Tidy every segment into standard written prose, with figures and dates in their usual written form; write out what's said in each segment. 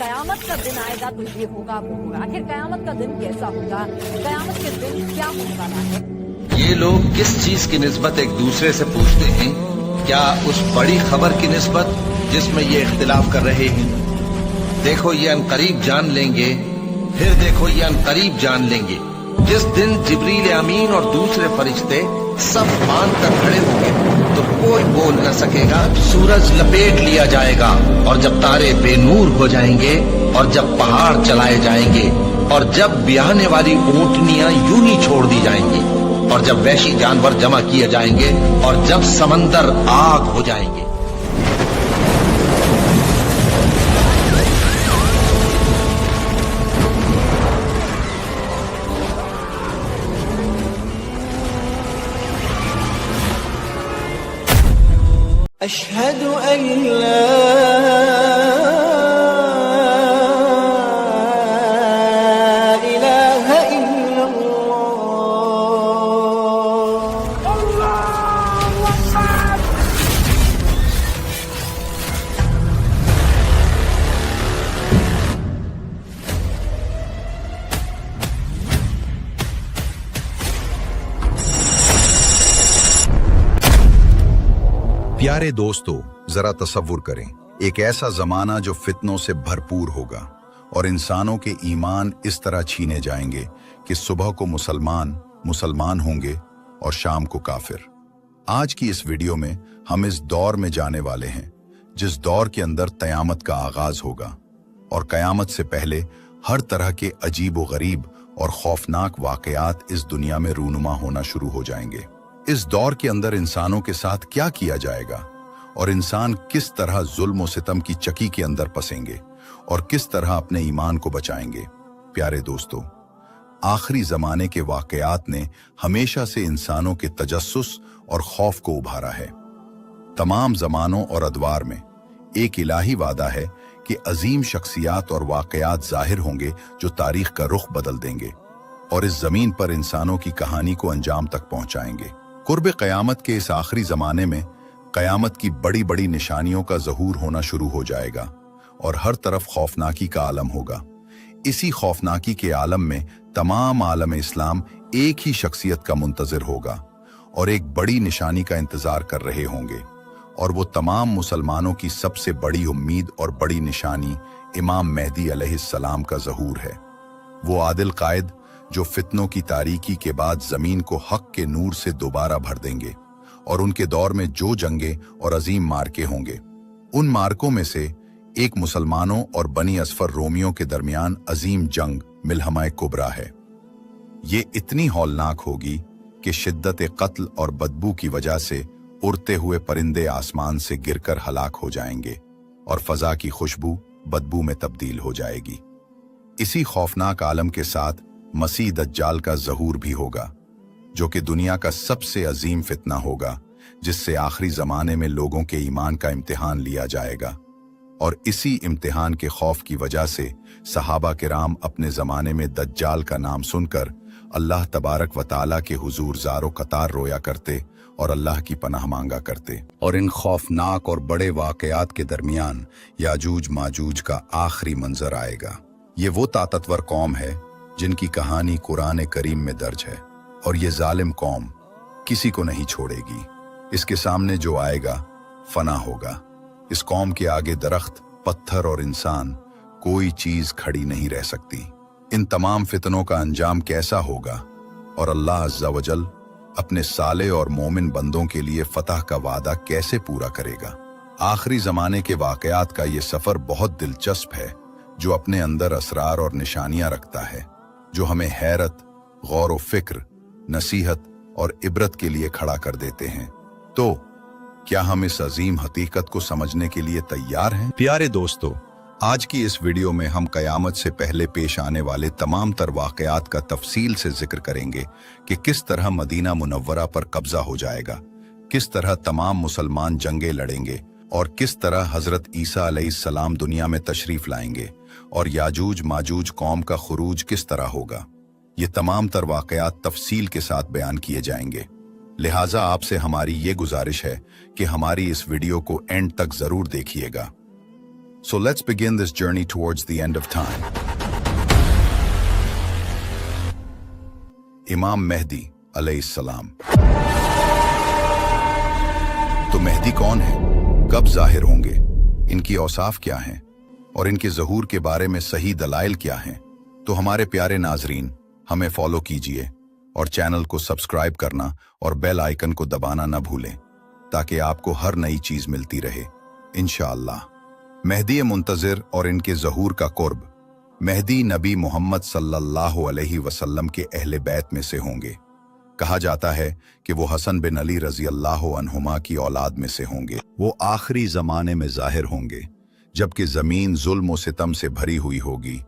कयामत का दिन आएगा तो ये होगा वो होगा। आखिर कयामत का दिन कैसा होगा, कयामत के दिन क्या होने वाला है? ये लोग किस चीज की निस्बत एक दूसरे से पूछते हैं? क्या उस बड़ी खबर की निस्बत जिसमें ये इख्तिलाफ कर रहे हैं? देखो ये अनकरीब जान लेंगे, फिर देखो ये अनकरीब जान लेंगे, जिस दिन जिब्रील अमीन और दूसरे फरिश्ते सब बांध कर खड़े होंगे तो कोई बोल न सकेगा। सूरज लपेट लिया जाएगा और जब तारे बेनूर हो जाएंगे और जब पहाड़ चलाए जाएंगे और जब ब्याहने वाली ऊंटनियां यूं ही छोड़ दी जाएंगी और जब वैशी जानवर जमा किए जाएंगे और जब समंदर आग हो जाएंगे। أشهد أن لا إله إلا الله. प्यारे दोस्तों, जरा तसव्वुर करें, एक ऐसा जमाना जो फितनों से भरपूर होगा और इंसानों के ईमान इस तरह छीने जाएंगे कि सुबह को मुसलमान होंगे और शाम को काफिर। आज की इस वीडियो में हम इस दौर में जाने वाले हैं जिस दौर के अंदर कयामत का आगाज होगा और कयामत से पहले हर तरह के अजीब व गरीब और खौफनाक वाकयात इस दुनिया में रूनुमा होना शुरू हो जाएंगे। इस दौर के अंदर इंसानों के साथ क्या किया जाएगा और इंसान किस तरह जुल्म व सितम की चकी के अंदर फंसेंगे और किस तरह अपने ईमान को बचाएंगे। प्यारे दोस्तों, आखिरी जमाने के वाकयात ने हमेशा से इंसानों के तजस्सुस और खौफ को उभारा है। तमाम जमानों और अदवार में एक इलाही वादा है कि अजीम शख्सियात और वाकयात जाहिर होंगे जो तारीख का रुख बदल देंगे और इस जमीन पर इंसानों की कहानी को अंजाम तक पहुंचाएंगे। कुर्ब क़यामत के इस आखिरी ज़माने में क़यामत की बड़ी बड़ी निशानियों का ज़हूर होना शुरू हो जाएगा और हर तरफ खौफनाकी का आलम होगा। इसी खौफनाकी के आलम में तमाम आलम इस्लाम एक ही शख्सियत का मुंतज़िर होगा और एक बड़ी निशानी का इंतज़ार कर रहे होंगे, और वो तमाम मुसलमानों की सबसे बड़ी उम्मीद और बड़ी निशानी इमाम मेहदी अलैहिस्सलाम का ज़हूर है। वो आदिल कायद जो फितनों की तारीकी के बाद जमीन को हक के नूर से दोबारा भर देंगे और उनके दौर में जो जंगे और अजीम मार्के होंगे, उन मार्कों में से एक मुसलमानों और बनी असफर रोमियों के दरमियान अजीम जंग मिलहमा कुबरा है। ये इतनी हौलनाक होगी कि शिद्दत कत्ल और बदबू की वजह से उड़ते हुए परिंदे आसमान से गिरकर हलाक हो जाएंगे और फजा की खुशबू बदबू में तब्दील हो जाएगी। इसी खौफनाक आलम के साथ मसीह दज्जाल का ज़हूर भी होगा, जो कि दुनिया का सबसे अजीम फितना होगा, जिससे आखिरी ज़माने में लोगों के ईमान का इम्तिहान लिया जाएगा। और इसी इम्तिहान के खौफ की वजह से सहाबा किराम अपने ज़माने में दज्जाल का नाम सुनकर अल्लाह तबारक व तआला के हुजूर ज़ारो कतार रोया करते और अल्लाह की पनाह मांगा करते। और इन खौफनाक और बड़े वाकयात के दरमियान याजूज माजूज का आखिरी मंजर आएगा। ये वो ताकतवर कौम है जिनकी कहानी कुरान करीम में दर्ज है, और ये जालिम कौम किसी को नहीं छोड़ेगी। इसके सामने जो आएगा फना होगा। इस कौम के आगे दरख्त, पत्थर और इंसान, कोई चीज खड़ी नहीं रह सकती। इन तमाम फितनों का अंजाम कैसा होगा और अल्लाह अज़्ज़ा वजल अपने साले और मोमिन बंदों के लिए फतह का वादा कैसे पूरा करेगा। आखिरी जमाने के वाकयात का ये सफर बहुत दिलचस्प है, जो अपने अंदर असरार और निशानियां रखता है, जो हमें हैरत, गौर व फिक्र, नसीहत और इबरत के लिए खड़ा कर देते हैं। तो क्या हम इस अजीम हकीकत को समझने के लिए तैयार हैं? प्यारे दोस्तों, आज की इस वीडियो में हम कयामत से पहले पेश आने वाले तमाम तर वाकयात का तफसील से जिक्र करेंगे कि किस तरह मदीना मुनव्वरा पर कब्जा हो जाएगा, किस तरह तमाम मुसलमान जंगे लड़ेंगे और किस तरह हजरत ईसा अलैहिस्सलाम दुनिया में तशरीफ लाएंगे और याजूज माजूज कौम का खुरूज किस तरह होगा। ये तमाम तर वाकयात तफसील के साथ बयान किए जाएंगे। लिहाजा आपसे हमारी ये गुजारिश है कि हमारी इस वीडियो को एंड तक जरूर देखिएगा। So let's begin this journey towards the end of time. इमाम मेहदी अलैहिस्सलाम। तो मेहदी कौन है, कब जाहिर होंगे, इनकी औसाफ क्या हैं और इनके ज़हूर के बारे में सही दलाइल क्या हैं? तो हमारे प्यारे नाजरीन, हमें फॉलो कीजिए और चैनल को सब्सक्राइब करना और बेल आइकन को दबाना न भूलें ताकि आपको हर नई चीज मिलती रहे इंशाअल्लाह। मेहदी मुंतज़िर और इनके ज़हूर का कुर्ब। मेहदी नबी मोहम्मद सल्लल्लाहु अलैहि वसल्लम के अहले बैत में से होंगे। कहा जाता है कि वो हसन बिन अली रजी अल्लाह अन्हुमा की औलाद में से होंगे। वो आखिरी जमाने में जाहिर होंगे जबकि जमीन जुल्म और सितम से भरी हुई होगी,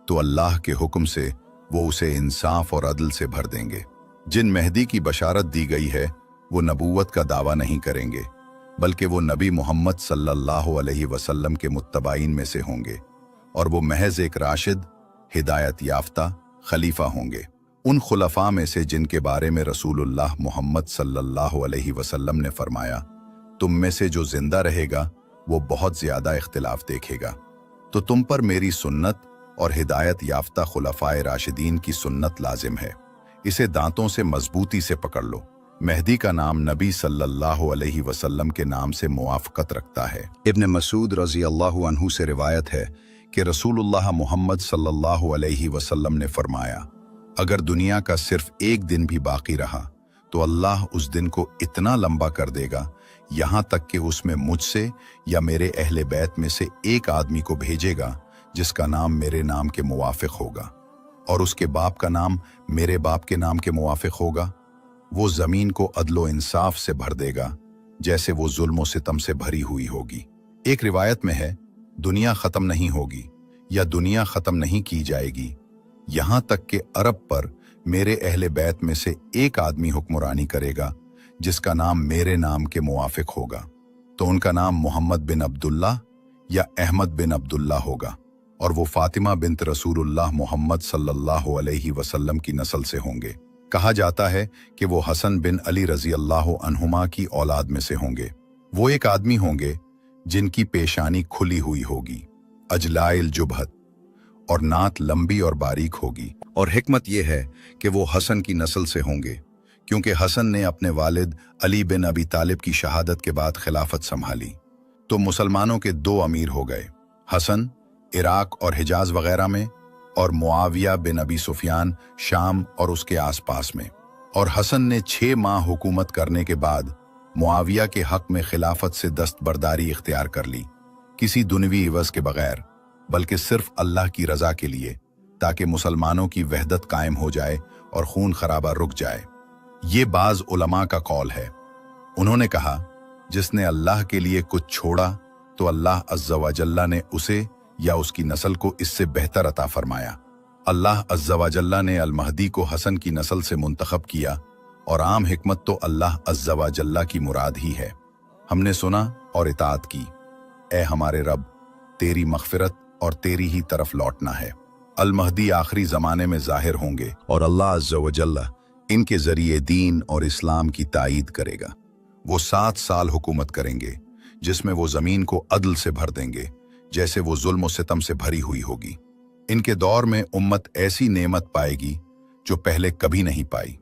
तो अल्लाह के हुक्म से वो उसे इंसाफ और अदल से भर देंगे। जिन मेहदी की बशारत दी गई है वो नबूवत का दावा नहीं करेंगे, बल्कि वो नबी मोहम्मद सल्लल्लाहु अलैहि वसल्लम के मुत्तबाइन में से होंगे और वो महज एक राशिद, हिदायत याफ्ता खलीफा होंगे, उन खुलफा में से जिनके बारे में रसूलुल्लाह मोहम्मद सल्लल्लाहु अलैहि वसल्लम ने फरमाया, तुम में से जो जिंदा रहेगा वो बहुत ज्यादा इख्तिलाफ देखेगा, तो तुम पर मेरी सुन्नत और हिदायत याफ्ता खुलफाए राशिदीन की सुन्नत लाजिम है। इसे दांतों से मजबूती से पकड़ लो। मेहदी का नाम नबी सल्लल्लाहु अलैहि वसल्लम के नाम से मुआफ़क़त रखता है। इब्न मसूद रज़ी अल्लाहु अन्हु से रिवायत है कि रसूलुल्लाह मोहम्मद सल्लल्लाहु अलैहि वसल्लम ने फरमाया, अगर दुनिया का सिर्फ एक दिन भी बाकी रहा तो अल्लाह उस दिन को इतना लंबा कर देगा यहाँ तक कि उसमें मुझसे या मेरे अहले बैत में से एक आदमी को भेजेगा जिसका नाम मेरे नाम के मुवाफिक होगा और उसके बाप का नाम मेरे बाप के नाम के मुवाफिक होगा। वो जमीन को अदलो इंसाफ से भर देगा जैसे वो जुल्म सितम से भरी हुई होगी। एक रिवायत में है, दुनिया खत्म नहीं होगी या दुनिया खत्म नहीं की जाएगी यहाँ तक कि अरब पर मेरे अहले बैत में से एक आदमी हुक्मरानी करेगा जिसका नाम मेरे नाम के मुवाफिक होगा, तो उनका नाम मोहम्मद बिन अब्दुल्ला या अहमद बिन अब्दुल्ला होगा और वो फातिमा बिन्त रसूलुल्लाह मोहम्मद सल्लल्लाहु अलैहि वसल्लम की नस्ल से होंगे। कहा जाता है कि वो हसन बिन अली रजी अल्लाह अन्हुमा की औलाद में से होंगे। वो एक आदमी होंगे जिनकी पेशानी खुली हुई होगी, अजलाइल जुबहत, और नात लंबी और बारीक होगी। और हिकमत यह है कि वो हसन की नस्ल से होंगे क्योंकि हसन ने अपने वालिद अली बिन अबी तालिब की शहादत के बाद खिलाफत संभाली, तो मुसलमानों के दो अमीर हो गए, हसन इराक और हिजाज वगैरह में और मुआविया बिन अबी सुफियान शाम और उसके आसपास में। और हसन ने 6 माह हुकूमत करने के बाद मुआविया के हक में खिलाफत से दस्तबरदारी इख्तियार कर ली, किसी दुनवी इवज के बगैर, बल्कि सिर्फ अल्लाह की रजा के लिए, ताकि मुसलमानों की वहदत कायम हो जाए और खून खराबा रुक जाए। ये बाज उलमा का कौल है। उन्होंने कहा, जिसने अल्लाह के लिए कुछ छोड़ा तो अल्लाह अज़्ज़ा व जल्ला ने उसे या उसकी नस्ल को इससे बेहतर अता फरमाया। अल्लाह अज़्ज़ा व जल्ला ने अल महदी को हसन की नस्ल से मुंतखब किया और आम हिकमत तो अल्लाह अज़्ज़ा व जल्ला की मुराद ही है। हमने सुना और इताअत की। ए हमारे रब, तेरी मग़फ़िरत और तेरी ही तरफ लौटना है। अल महदी आखिरी ज़माने में ज़ाहिर होंगे और अल्लाह अज़्ज़ा व जल्ला इनके ज़रिए दीन और इस्लाम की तायीद करेगा। वो 7 साल हुकूमत करेंगे जिसमें वो ज़मीन को अदल से भर देंगे जैसे वो जुल्म और सितम से भरी हुई होगी। इनके दौर में उम्मत ऐसी नेमत पाएगी जो पहले कभी नहीं पाई।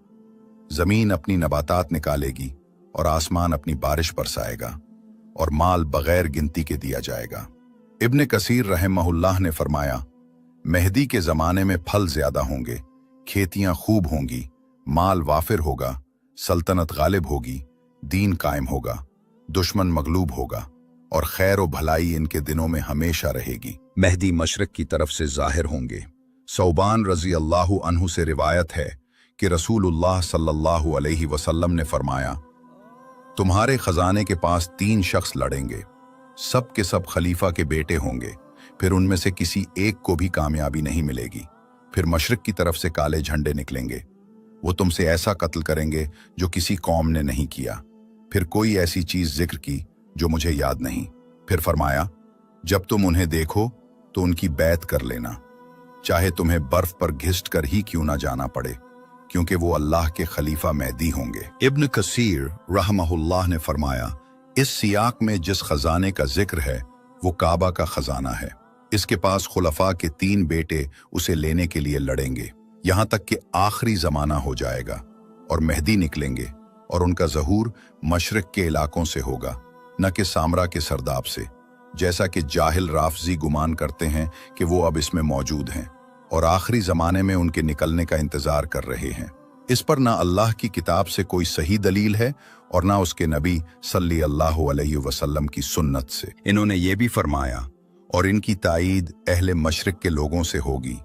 जमीन अपनी नबातात निकालेगी और आसमान अपनी बारिश बरसाएगा और माल बगैर गिनती के दिया जाएगा। इब्न कसीर रहमहुल्लाह ने फरमाया, मेहदी के ज़माने में फल ज्यादा होंगे, खेतियां खूब होंगी, माल वाफिर होगा, सल्तनत गालिब होगी, दीन कायम होगा, दुश्मन मगलूब होगा और खैर व भलाई इनके दिनों में हमेशा रहेगी। मेहदी मशरक की तरफ से जाहिर होंगे। सौबान रजी अल्लाहु अन्हु से रिवायत है कि रसूलुल्लाह सल्लल्लाहु अलैहि वसल्लम ने फरमाया, तुम्हारे खजाने के पास 3 शख्स लड़ेंगे, सब के सब खलीफा के बेटे होंगे, फिर उनमें से किसी एक को भी कामयाबी नहीं मिलेगी। फिर मशरिक की तरफ से काले झंडे निकलेंगे, वो तुमसे ऐसा कत्ल करेंगे जो किसी कौम ने नहीं किया। फिर कोई ऐसी चीज जिक्र की जो मुझे याद नहीं। फिर फरमाया, जब तुम उन्हें देखो तो उनकी बैत कर लेना, चाहे तुम्हें बर्फ पर घिसट कर ही क्यों ना जाना पड़े, क्योंकि वो अल्लाह के खलीफा मेहदी होंगे। इब्न कसीर रहमहुल्लाह ने फरमाया, इस सियाक में जिस खजाने का जिक्र है वो काबा का खजाना है। इसके पास खुलफा के 3 बेटे उसे लेने के लिए लड़ेंगे, यहां तक कि आखिरी जमाना हो जाएगा और मेहदी निकलेंगे और उनका ज़हूर मशरिक के इलाकों से होगा, न कि सामरा के सरदाब से, जैसा कि जाहिल राफजी गुमान करते हैं कि वो अब इसमें मौजूद हैं और आखिरी जमाने में उनके निकलने का इंतजार कर रहे हैं। इस पर ना अल्लाह की किताब से कोई सही दलील है और ना उसके नबी सल्लल्लाहु अलैहि वसल्लम की सुन्नत से। इन्होंने ये भी फरमाया, और इनकी ताईद अहले मशरिक के लोगों से होगी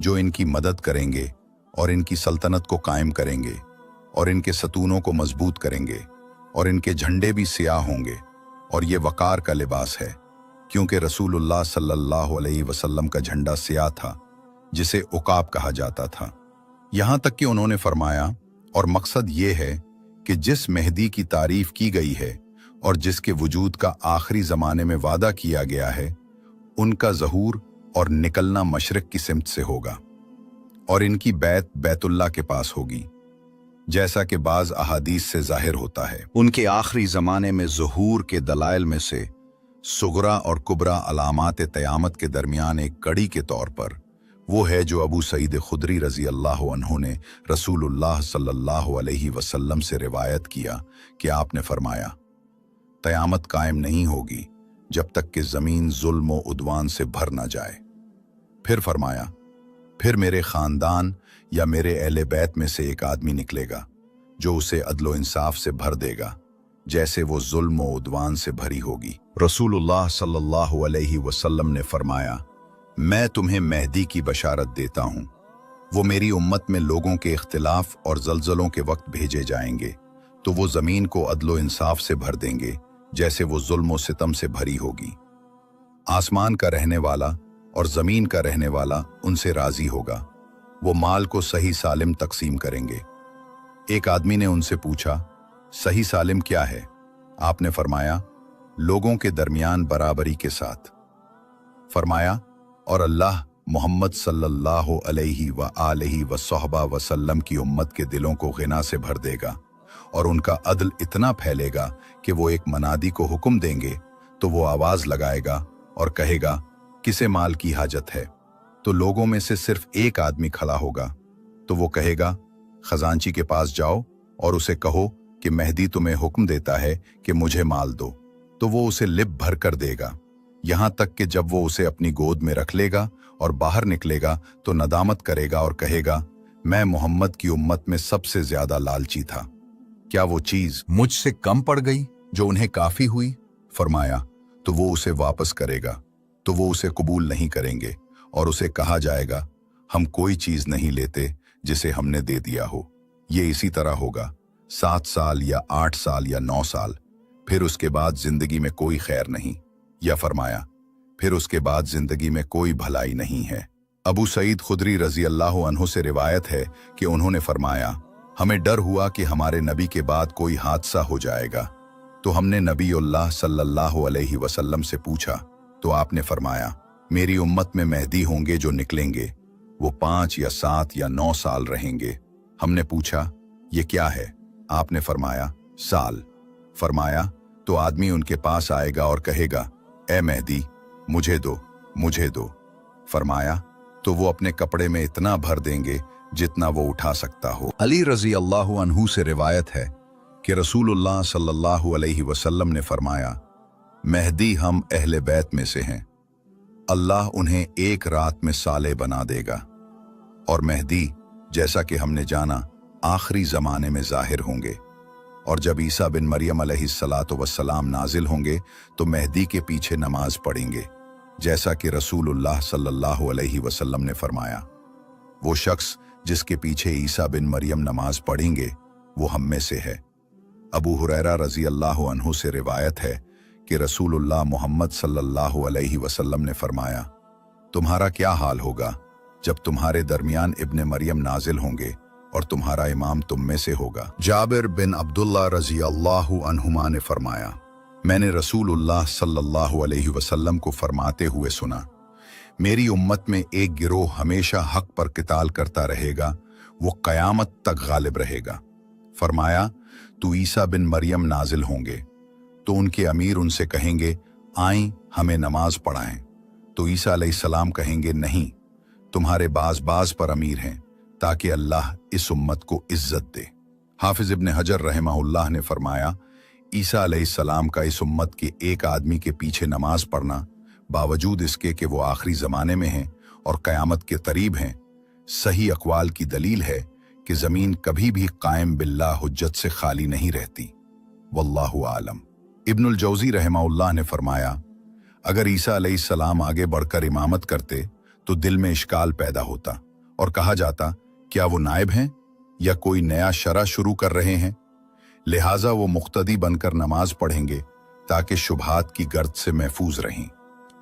जो इनकी मदद करेंगे और इनकी सल्तनत को कायम करेंगे और इनके सतूनों को मजबूत करेंगे और इनके झंडे भी सियाह होंगे और ये वकार का लिबास है, क्योंकि रसूलुल्लाह सल्लल्लाहु अलैहि वसल्लम का झंडा सियाह था जिसे उकाब कहा जाता था। यहां तक कि उन्होंने फरमाया, और मकसद ये है कि जिस मेहदी की तारीफ की गई है और जिसके वजूद का आखिरी जमाने में वादा किया गया है, उनका ज़हूर और निकलना मशरिक की सिमत से होगा और इनकी बैत बैतुल्लाह के पास होगी, जैसा कि बाज अहादीस से जाहिर होता है। उनके आखिरी जमाने में ज़हूर के दलाइल में से सुगरा और कुबरा अलामात क़यामत के दरमियान एक कड़ी के तौर पर वो है जो अबू सईद खुदरी रजी अल्लाह अन्हु ने रसूलुल्लाह सल्लल्लाहु अलैहि वसल्लम से रिवायत किया कि आपने फरमाया, क़यामत कायम नहीं होगी जब तक कि ज़मीन जुल्म व उद्वान से भर ना जाए। फिर फरमाया, फिर मेरे ख़ानदान या मेरे अहले बैत में से एक आदमी निकलेगा जो उसे अदलो इंसाफ से भर देगा, जैसे वो जुल्म व उद्वान से भरी होगी। रसूलुल्लाह सल्लल्लाहु अलैहि वसल्लम ने फरमाया, मैं तुम्हें मेहदी की बशारत देता हूँ, वो मेरी उम्मत में लोगों के इख्तिलाफ और जल्जलों के वक्त भेजे जाएंगे तो वो ज़मीन को अदलो इंसाफ से भर देंगे, जैसे वो जुल्म व सितम से भरी होगी। आसमान का रहने वाला और ज़मीन का रहने वाला उनसे राज़ी होगा, वो माल को सही सालिम तकसीम करेंगे। एक आदमी ने उनसे पूछा, सही सालिम क्या है? आपने फरमाया, लोगों के दरमियान बराबरी के साथ। फरमाया, और अल्लाह मोहम्मद सल्लल्लाहु अलैहि व आलिहि व सहबा वसल्लम की उम्मत के दिलों को गिना से भर देगा और उनका अदल इतना फैलेगा कि वो एक मनादी को हुक्म देंगे तो वो आवाज लगाएगा और कहेगा, किसे माल की हाजत है? तो लोगों में से सिर्फ एक आदमी खड़ा होगा, तो वो कहेगा, खजांची के पास जाओ और उसे कहो कि मेहदी तुम्हें हुक्म देता है कि मुझे माल दो। तो वो उसे लिप भर कर देगा, यहां तक कि जब वो उसे अपनी गोद में रख लेगा और बाहर निकलेगा तो नदामत करेगा और कहेगा, मैं मोहम्मद की उम्मत में सबसे ज्यादा लालची था, क्या वो चीज मुझसे कम पड़ गई जो उन्हें काफी हुई? फरमाया, तो वो उसे वापस करेगा, तो वो उसे कबूल नहीं करेंगे और उसे कहा जाएगा, हम कोई चीज नहीं लेते जिसे हमने दे दिया हो। ये इसी तरह होगा 7 साल या 8 साल या 9 साल, फिर उसके बाद जिंदगी में कोई खैर नहीं। या फरमाया, फिर उसके बाद जिंदगी में कोई भलाई नहीं है। अबू सईद खुदरी रजी अल्लाह अन्हु से रिवायत है कि उन्होंने फरमाया, हमें डर हुआ कि हमारे नबी के बाद कोई हादसा हो जाएगा, तो हमने नबीउल्लाह सल्लल्लाहु अलैहि वसल्लम से पूछा, तो आपने फरमाया, मेरी उम्मत में मेहदी होंगे जो निकलेंगे, वो 5 या 7 या 9 साल रहेंगे। हमने पूछा, ये क्या है? आपने फरमाया, साल। फरमाया, तो आदमी उनके पास आएगा और कहेगा, ए मेहदी, मुझे दो, मुझे दो। फरमाया, तो वो अपने कपड़े में इतना भर देंगे जितना वो उठा सकता हो। अली रजी अल्लाह अन्हु से रिवायत है कि रसूलुल्लाह सल्लल्लाहु अलैहि वसल्लम ने फरमाया, मेहदी हम अहले बैत में से हैं, अल्लाह उन्हें एक रात में साले बना देगा। और मेहदी, जैसा कि हमने जाना, आखिरी जमाने में जाहिर होंगे, और जब ईसा बिन मरियम अलैहिस्सलातु वस्सलाम नाजिल होंगे तो मेहदी के पीछे नमाज पढ़ेंगे, जैसा कि रसूलुल्लाह सल्लल्लाहु अलैहि वसल्लम ने फरमाया। वो शख्स जिसके पीछे ईसा बिन मरियम नमाज पढ़ेंगे वो हम में से है। अबू हुरैरा रजी अल्लाह अन्हु से रिवायत है कि रसूलुल्लाह मोहम्मद सल्लल्लाहु अलैहि वसल्लम ने फरमाया, तुम्हारा क्या हाल होगा जब तुम्हारे दरमियान इब्ने मरियम नाजिल होंगे और तुम्हारा इमाम तुम में से होगा। जाबिर बिन अब्दुल्ला रजी अल्लाह अन्हुमा ने फरमाया, मैंने रसूलुल्लाह सल्लल्लाहु अलैहि वसल्लम को फरमाते हुए सुना, मेरी उम्मत में एक गिरोह हमेशा हक पर किताल करता रहेगा, वो क़यामत तक गालिब रहेगा। फरमाया, तो ईसा बिन मरियम नाजिल होंगे तो उनके अमीर उनसे कहेंगे, आएं हमें नमाज पढ़ाएं। तो ईसा अलैहिस्सलाम कहेंगे, नहीं, तुम्हारे बाज पर अमीर हैं, ताकि अल्लाह इस उम्मत को इज्जत दे। हाफिज इब्न हजर रहमहुल्लाह ने फरमाया, ईसा अलैहिस्सलाम का इस उम्मत के एक आदमी के पीछे नमाज पढ़ना, बावजूद इसके कि वो आखिरी ज़माने में हैं और क़यामत के करीब हैं, सही अक़वाल की दलील है कि ज़मीन कभी भी कायम बिल्लाह हुज्जत से खाली नहीं रहती। वल्लाहु आलम। इब्नुल जौज़ी रहमहुल्लाह ने फरमाया, अगर ईसा अलैहिस्सलाम आगे बढ़कर इमामत करते तो दिल में इश्काल पैदा होता और कहा जाता, क्या वो नायब हैं या कोई नया शरा शुरू कर रहे हैं? लिहाजा वो मुक्तदी बनकर नमाज पढ़ेंगे ताकि शुबहात की गर्द से महफूज रहें।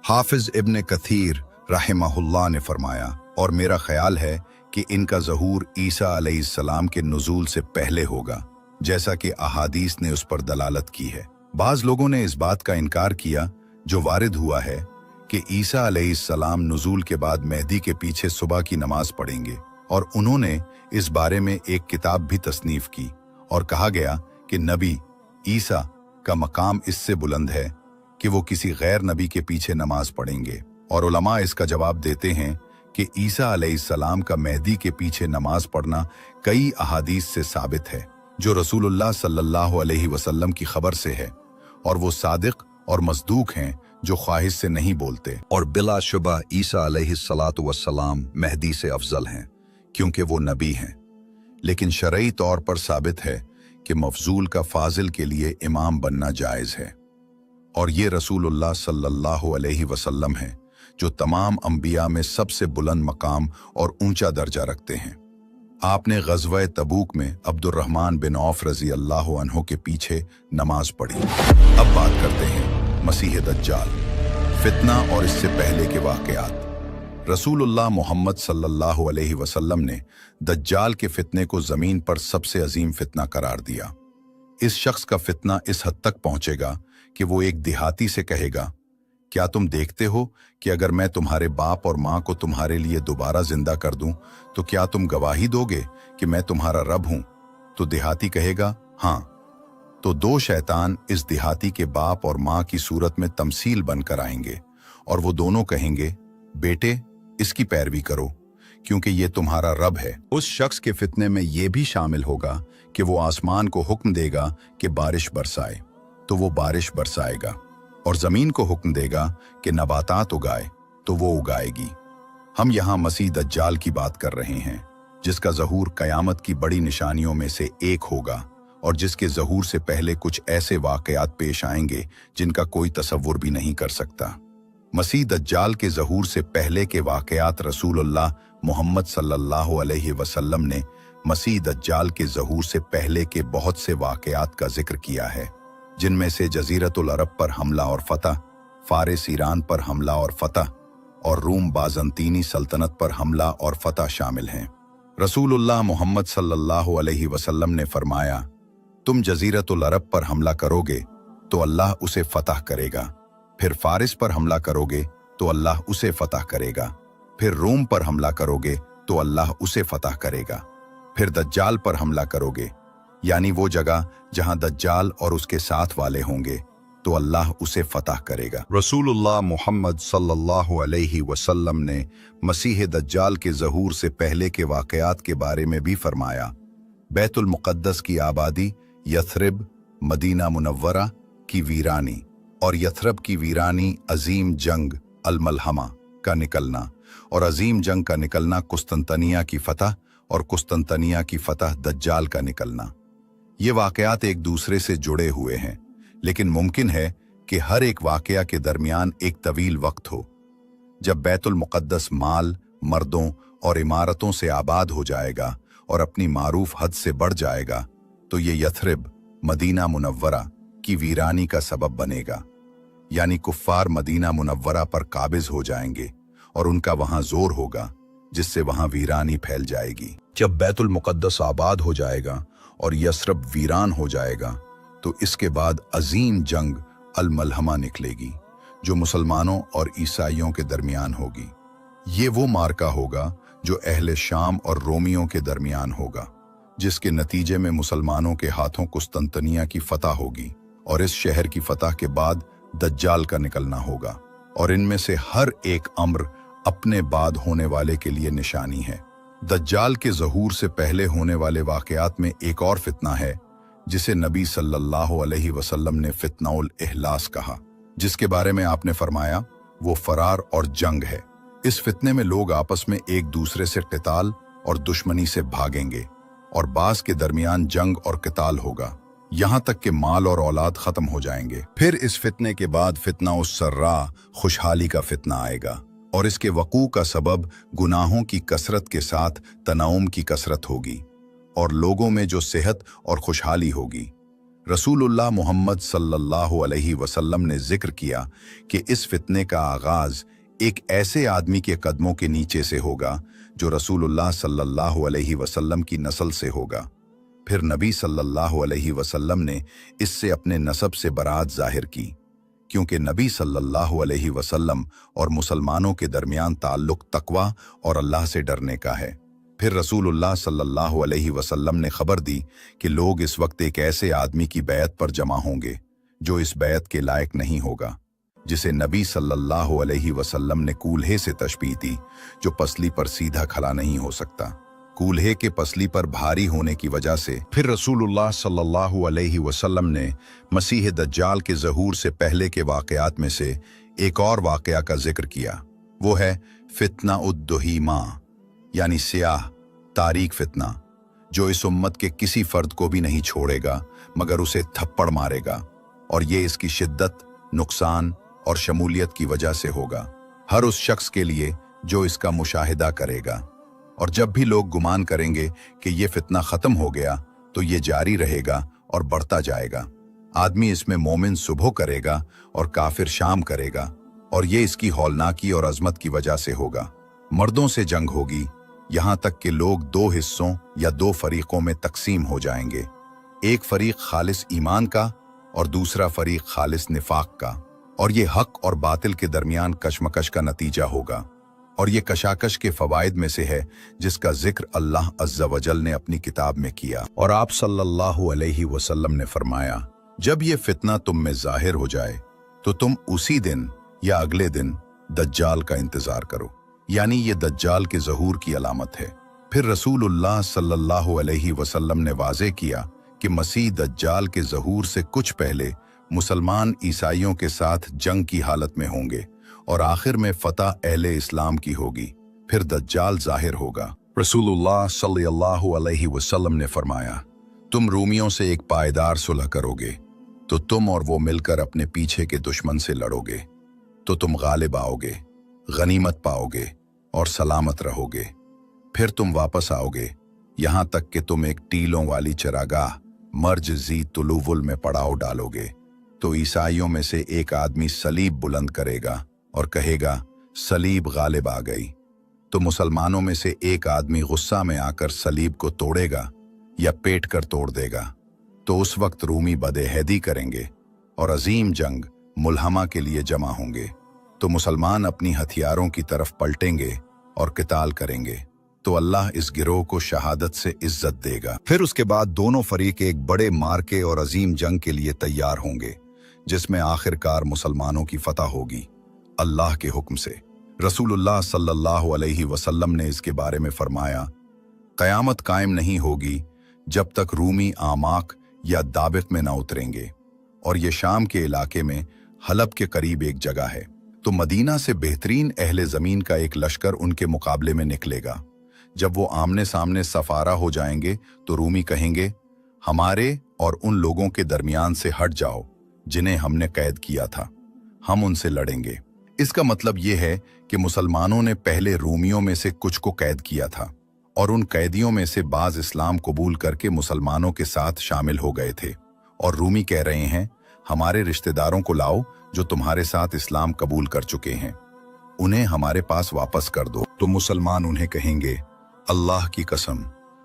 हाफिज इब्न कथीर रहमहुल्लाह ने फरमाया, और मेरा ख्याल है कि इनका ज़हूर ईसा अलैहिस्सलाम के नुज़ूल से पहले होगा, जैसा कि अहादीस ने उस पर दलालत की है। बाज़ लोगों ने इस बात का इनकार किया जो वारिद हुआ है कि ईसा अलैहिस्सलाम नुज़ूल के बाद मेहदी के पीछे सुबह की नमाज पढ़ेंगे, और उन्होंने इस बारे में एक किताब भी तसनीफ की और कहा गया कि नबी ईसा का मकाम इससे बुलंद है कि वो किसी गैर नबी के पीछे नमाज पढ़ेंगे। और उलमा इसका जवाब देते हैं कि ईसा अलैहिस्सलाम का मेहदी के पीछे नमाज पढ़ना कई अहादीस से साबित है, जो रसूलुल्लाह सल्लल्लाहु अलैहि वसल्लम की खबर से है, और वो सादिक और मसदूक हैं जो ख्वाहिश से नहीं बोलते। और बिलाशुबा ईसा अलैहिस्सलातु वस्सलाम मेहदी से अफजल हैं, क्योंकि वो नबी हैं। लेकिन शरई तौर पर साबित है कि मफजूल का फाजिल के लिए इमाम बनना जायज़ है, और ये रसूलुल्लाह सल्लल्लाहु अलैहि वसल्लम हैं जो तमाम अंबिया में सबसे बुलंद मकाम और ऊंचा दर्जा रखते हैं। आपने ग़ज़वा तबूक में अब्दुर्रहमान बिन औफ रज़ी अल्लाह अन्हो के पीछे नमाज पढ़ी। अब बात करते हैं मसीह दज्जाल, फितना और इससे पहले के वाक़यात। रसूलुल्लाह मोहम्मद सल्लल्लाहु अलैहि वसल्लम ने दज्जाल के फितने को ज़मीन पर सबसे अजीम फितना करार दिया। इस शख्स का फितना इस हद तक पहुंचेगा कि वो एक देहाती से कहेगा, क्या तुम देखते हो कि अगर मैं तुम्हारे बाप और माँ को तुम्हारे लिए दोबारा जिंदा कर दूं तो क्या तुम गवाही दोगे कि मैं तुम्हारा रब हूं? तो देहाती कहेगा, हाँ। तो दो शैतान इस देहाती के बाप और माँ की सूरत में तमसील बनकर आएंगे, और वो दोनों कहेंगे, बेटे इसकी पैरवी करो क्योंकि ये तुम्हारा रब है। उस शख्स के फितने में ये भी शामिल होगा कि वो आसमान को हुक्म देगा कि बारिश बरसाए, तो वो बारिश बरसाएगा, और जमीन को हुक्म देगा कि नबातात उगाए, तो वो उगाएगी। हम यहाँ मसीह दज्जाल की बात कर रहे हैं, जिसका ज़हूर क़यामत की बड़ी निशानियों में से एक होगा, और जिसके ज़हूर से पहले कुछ ऐसे वाक़यात पेश आएंगे जिनका कोई तसव्वुर भी नहीं कर सकता। मसीह दज्जाल के ज़हूर से पहले के वाक़यात रसूलुल्लाह मोहम्मद सल्लल्लाहु अलैहि वसल्लम ने मसीह दज्जाल के ज़हूर से पहले के बहुत से वाक़यात का जिक्र किया है, जिनमें से जज़ीरतुल अरब पर हमला और फतह, फारिस ईरान पर हमला और फतह, और रूम बाज़ंतीनी सल्तनत पर हमला और फतह शामिल हैं। रसूलुल्लाह मोहम्मद सल्लल्लाहु अलैहि वसल्लम ने फरमाया, तुम जज़ीरतुल अरब पर हमला करोगे तो अल्लाह उसे फतह करेगा, फिर फारिस पर हमला करोगे तो अल्लाह उसे फतह करेगा, फिर रूम पर हमला करोगे तो अल्लाह उसे फतह करेगा, फिर दज्जाल पर हमला करोगे, यानी वो जगह जहां दज्जाल और उसके साथ वाले होंगे, तो अल्लाह उसे फतह करेगा। रसूलुल्लाह मोहम्मद सल्लल्लाहु अलैहि वसल्लम ने मसीह दज्जाल के ज़हूर से पहले के वाक़यात के बारे में भी फरमाया, बैतुल मुक़द्दस की आबादी, यथरिब मदीना मुनव्वरा की वीरानी, और यथरब की वीरानी अजीम जंग अल-मलहमा का निकलना, और अजीम जंग का निकलना कुस्तंतनिया की फतह, और कुस्तंतनिया की फतह दज्जाल का निकलना। ये वाक़यात एक दूसरे से जुड़े हुए हैं, लेकिन मुमकिन है कि हर एक वाक़या के दरमियान एक तवील वक्त हो। जब बैतुल मुक़द्दस माल, मर्दों और इमारतों से आबाद हो जाएगा और अपनी मारूफ हद से बढ़ जाएगा, तो ये यथरिब मदीना मुनव्वरा की वीरानी का सबब बनेगा, यानी कुफ्फार मदीना मुनव्वरा पर काबिज हो जाएंगे और उनका वहां जोर होगा, जिससे वहां वीरानी फैल जाएगी। जब बैतुल मुक़द्दस आबाद हो जाएगा और यस्रब वीरान हो जाएगा, तो इसके बाद अजीम जंग अल-मलहमा निकलेगी, जो मुसलमानों और ईसाइयों के दरमियान होगी। ये वो मार्का होगा जो अहले शाम और रोमियों के दरमियान होगा, जिसके नतीजे में मुसलमानों के हाथों कुस्तंतनिया की फतह होगी, और इस शहर की फतह के बाद दज्जाल का निकलना होगा, और इनमें से हर एक अम्र अपने बाद होने वाले के लिए निशानी है। दज्जाल के ज़हूर से पहले होने वाले वाक़यात में एक और फितना है जिसे नबी सल्लल्लाहु अलैहि वसल्लम ने फितनाउल इहलास कहा, जिसके बारे में आपने फरमाया वो फरार और जंग है। इस फितने में लोग आपस में एक दूसरे से क़िताल और दुश्मनी से भागेंगे और बास के दरमियान जंग और क़िताल होगा, यहाँ तक कि माल और औलाद खत्म हो जाएंगे। फिर इस फितने के बाद फितना उस सर्रा खुशहाली का फितना आएगा, और इसके वकू का सबब गुनाहों की कसरत के साथ तनाउम की कसरत होगी और लोगों में जो सेहत और खुशहाली होगी। रसूलुल्लाह मोहम्मद सल्लल्लाहु अलैहि वसल्लम ने जिक्र किया कि इस फितने का आगाज एक ऐसे आदमी के कदमों के नीचे से होगा जो रसूलुल्लाह सल्लल्लाहु अलैहि वसल्लम की नस्ल से होगा। फिर नबी सल्लल्लाहु अलैहि वसल्लम ने इससे अपने नसब से बरात जाहिर की, क्योंकि नबी सल्लल्लाहु अलैहि वसल्लम और मुसलमानों के दरमियान ताल्लुक तकवा और अल्लाह से डरने का है। फिर रसूलुल्लाह सल्लल्लाहु अलैहि वसल्लम ने खबर दी कि लोग इस वक्त एक ऐसे आदमी की बैत पर जमा होंगे जो इस बैत के लायक नहीं होगा, जिसे नबी सल्लल्लाहु अलैहि वसल्लम ने कूल्हे से तशबीह दी, जो पसली पर सीधा खड़ा नहीं हो सकता, कूल्हे के पसली पर भारी होने की वजह से। फिर रसूलुल्लाह सल्लल्लाहु अलैहि वसल्लम ने मसीह दज्जाल के ज़हूर से पहले के वाक़यात में से एक और वाक़या का जिक्र किया। वो है फितना उद्दुहीमा, यानी सियाह तारीक फितना, जो इस उम्मत के किसी फर्द को भी नहीं छोड़ेगा मगर उसे थप्पड़ मारेगा, और ये इसकी शिद्दत, नुकसान और शमूलियत की वजह से होगा, हर उस शख्स के लिए जो इसका मुशाहिदा करेगा। और जब भी लोग गुमान करेंगे कि ये फितना ख़त्म हो गया तो ये जारी रहेगा और बढ़ता जाएगा। आदमी इसमें मोमिन सुबह करेगा और काफिर शाम करेगा, और ये इसकी हौलनाकी और अजमत की वजह से होगा। मर्दों से जंग होगी, यहाँ तक कि लोग दो हिस्सों या दो फरीकों में तकसीम हो जाएंगे, एक फरीक खालिस ईमान का और दूसरा फरीक खालिस निफाक का, और ये हक और बातिल के दरमियान कशमकश का नतीजा होगा। और ये कशाकश के फवाइद में से है जिसका जिक्र अल्लाह अज़्ज़ा वजल ने अपनी किताब में किया। और आप सल्लल्लाहु अलैहि वसल्लम ने फरमाया, जब ये फितना तुम में जाहिर हो जाए तो तुम उसी दिन या अगले दिन दज्जाल का इंतजार करो, यानी ये दज्जाल के ज़हूर की अलामत है। फिर रसूलुल्लाह सल्लल्लाहु अलैहि वसल्लम ने वाज़े किया कि मसीह दज्जाल के ज़हूर से कुछ पहले मुसलमान ईसाइयों के साथ जंग की हालत में होंगे और आखिर में फतह अहले इस्लाम की होगी। फिर दज्जाल जाहिर होगा। रसूलुल्लाह सल्लल्लाहु अलैहि वसल्लम ने फरमाया, तुम रूमियों से एक पायदार सुलह करोगे तो तुम और वो मिलकर अपने पीछे के दुश्मन से लड़ोगे तो तुम गालिब आओगे, गनीमत पाओगे और सलामत रहोगे। फिर तुम वापस आओगे यहाँ तक कि तुम एक टीलों वाली चरागाह मर्ज जी तुलुवुल में पड़ाव डालोगे, तो ईसाइयों में से एक आदमी सलीब बुलंद करेगा और कहेगा सलीब गालिब आ गई, तो मुसलमानों में से एक आदमी गुस्सा में आकर सलीब को तोड़ेगा या पेट कर तोड़ देगा, तो उस वक्त रूमी बदेहदी करेंगे और अजीम जंग मुल्हमा के लिए जमा होंगे, तो मुसलमान अपनी हथियारों की तरफ पलटेंगे और किताल करेंगे, तो अल्लाह इस गिरोह को शहादत से इज्जत देगा। फिर उसके बाद दोनों फरीक एक बड़े मार्के और अजीम जंग के लिए तैयार होंगे, जिसमें आखिरकार मुसलमानों की फतह होगी अल्लाह के हुक्म से। रसूलुल्लाह सल्लल्लाहु अलैहि वसल्लम ने इसके बारे में फरमाया, क़यामत कायम नहीं होगी जब तक रूमी आमाक या दाबिक में ना उतरेंगे, और ये शाम के इलाके में हलब के करीब एक जगह है, तो मदीना से बेहतरीन अहले ज़मीन का एक लश्कर उनके मुकाबले में निकलेगा। जब वो आमने सामने सफारा हो जाएंगे तो रूमी कहेंगे, हमारे और उन लोगों के दरमियान से हट जाओ जिन्हें हमने कैद किया था, हम उनसे लड़ेंगे। इसका मतलब ये है कि मुसलमानों ने पहले रूमियों में से कुछ को कैद किया था और उन कैदियों में से बाज इस्लाम कबूल करके मुसलमानों के साथ शामिल हो गए थे, और रूमी कह रहे हैं, हमारे रिश्तेदारों को लाओ जो तुम्हारे साथ इस्लाम कबूल कर चुके हैं, उन्हें हमारे पास वापस कर दो। तो मुसलमान उन्हें कहेंगे, अल्लाह की कसम,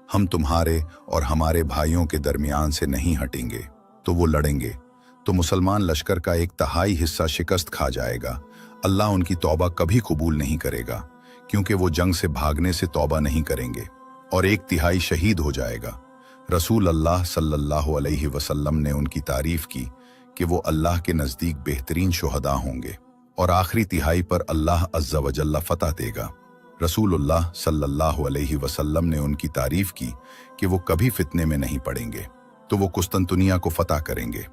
हम तुम्हारे और हमारे भाइयों के दरमियान से नहीं हटेंगे। तो वो लड़ेंगे, तो मुसलमान लश्कर का एक तिहाई हिस्सा शिकस्त खा जाएगा। अल्लाह उनकी तौबा कभी कबूल नहीं करेगा, क्योंकि वो जंग से भागने से तौबा नहीं करेंगे, और एक तिहाई शहीद हो जाएगा। रसूल अल्लाह सल्लल्लाहु अलैहि वसल्लम ने उनकी तारीफ की कि वो अल्लाह के नज़दीक बेहतरीन शुहदा होंगे और आखिरी तिहाई पर अल्लाह अज़्ज़ा व जल्ला फतह देगा। रसूलुल्लाह सल्लल्लाहु अलैहि वसल्लम ने उनकी तारीफ की कि वो कभी फितने में नहीं पड़ेंगे, तो वो कुस्तंतुनिया को फतह करेंगे।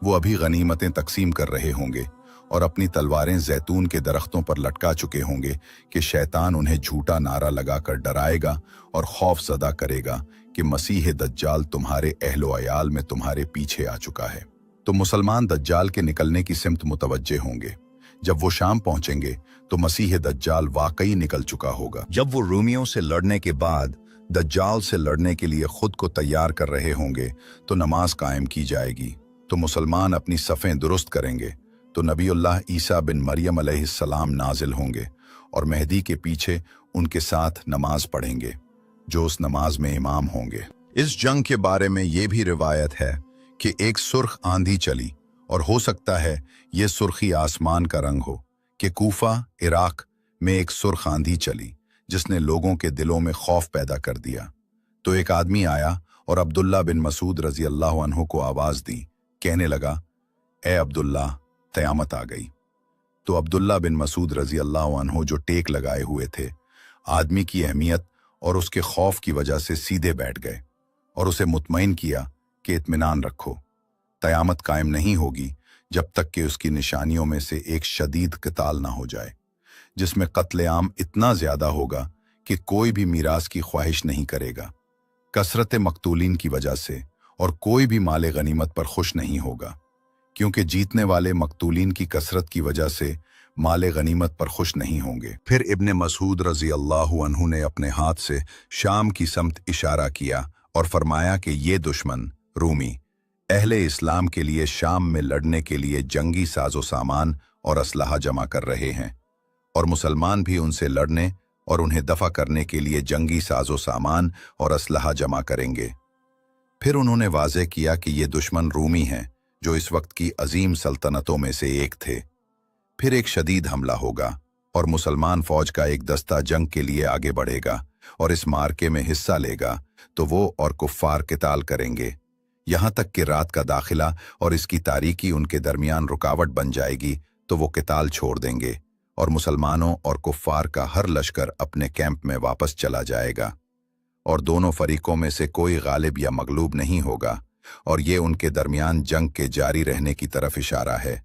वो अभी गनीमतें तकसीम कर रहे होंगे और अपनी तलवारें जैतून के दरख्तों पर लटका चुके होंगे कि शैतान उन्हें झूठा नारा लगाकर डराएगा और खौफ ज़दा करेगा कि मसीह दज्जाल तुम्हारे अहलो अयाल में तुम्हारे पीछे आ चुका है। तो मुसलमान दज्जाल के निकलने की सिमत मुतवज्जे होंगे। जब वो शाम पहुंचेंगे तो मसीह दज्जाल वाकई निकल चुका होगा। जब वो रूमियों से लड़ने के बाद दज्जाल से लड़ने के लिए खुद को तैयार कर रहे होंगे तो नमाज कायम की जाएगी। तो मुसलमान अपनी सफ़ें दुरुस्त करेंगे तो नबीउल्लाह ईसा बिन मरियम अलैहिस्सलाम नाजिल होंगे और मेहदी के पीछे उनके साथ नमाज पढ़ेंगे, जो उस नमाज में इमाम होंगे। इस जंग के बारे में ये भी रिवायत है कि एक सुर्ख आंधी चली और हो सकता है ये सुर्खी आसमान का रंग हो कि कूफा इराक में एक सुर्ख आंधी चली जिसने लोगों के दिलों में खौफ पैदा कर दिया। तो एक आदमी आया और अब्दुल्ला बिन मसूद रजी अल्लाह अन्हु को आवाज़ दी, कहने लगा, ए अब्दुल्ला, क़यामत आ गई। तो अब्दुल्ला बिन मसूद रजी अल्लाह अन्हु जो टेक लगाए हुए थे, आदमी की अहमियत और उसके खौफ की वजह से सीधे बैठ गए और उसे मुतमईन किया कि इत्मीनान रखो, क़यामत कायम नहीं होगी जब तक कि उसकी निशानियों में से एक शदीद क़िताल ना हो जाए, जिसमें कत्लेआम इतना ज़्यादा होगा कि कोई भी मीरास की ख्वाहिश नहीं करेगा कसरत मकतूलीन की वजह से, और कोई भी माले गनीमत पर खुश नहीं होगा क्योंकि जीतने वाले मकतूलीन की कसरत की वजह से माले गनीमत पर खुश नहीं होंगे। फिर इब्ने मसूद रजी अल्लाहु अन्हु ने अपने हाथ से शाम की समत इशारा किया और फरमाया कि ये दुश्मन रूमी अहले इस्लाम के लिए शाम में लड़ने के लिए जंगी साजो सामान और असलहा जमा कर रहे हैं, और मुसलमान भी उनसे लड़ने और उन्हें दफा करने के लिए जंगी साजो सामान और असलहा जमा करेंगे। फिर उन्होंने वाज़ेह किया कि ये दुश्मन रूमी हैं जो इस वक्त की अजीम सल्तनतों में से एक थे। फिर एक शदीद हमला होगा और मुसलमान फौज का एक दस्ता जंग के लिए आगे बढ़ेगा और इस मार्के में हिस्सा लेगा, तो वो और कुफ्फार क़िताल करेंगे, यहाँ तक कि रात का दाखिला और इसकी तारीकी उनके दरमियान रुकावट बन जाएगी, तो वो क़िताल छोड़ देंगे और मुसलमानों और कुफ्फार का हर लश्कर अपने कैंप में वापस चला जाएगा और दोनों फरीकों में से कोई गालिब या मगलूब नहीं होगा, और ये उनके दरमियान जंग के जारी रहने की तरफ इशारा है।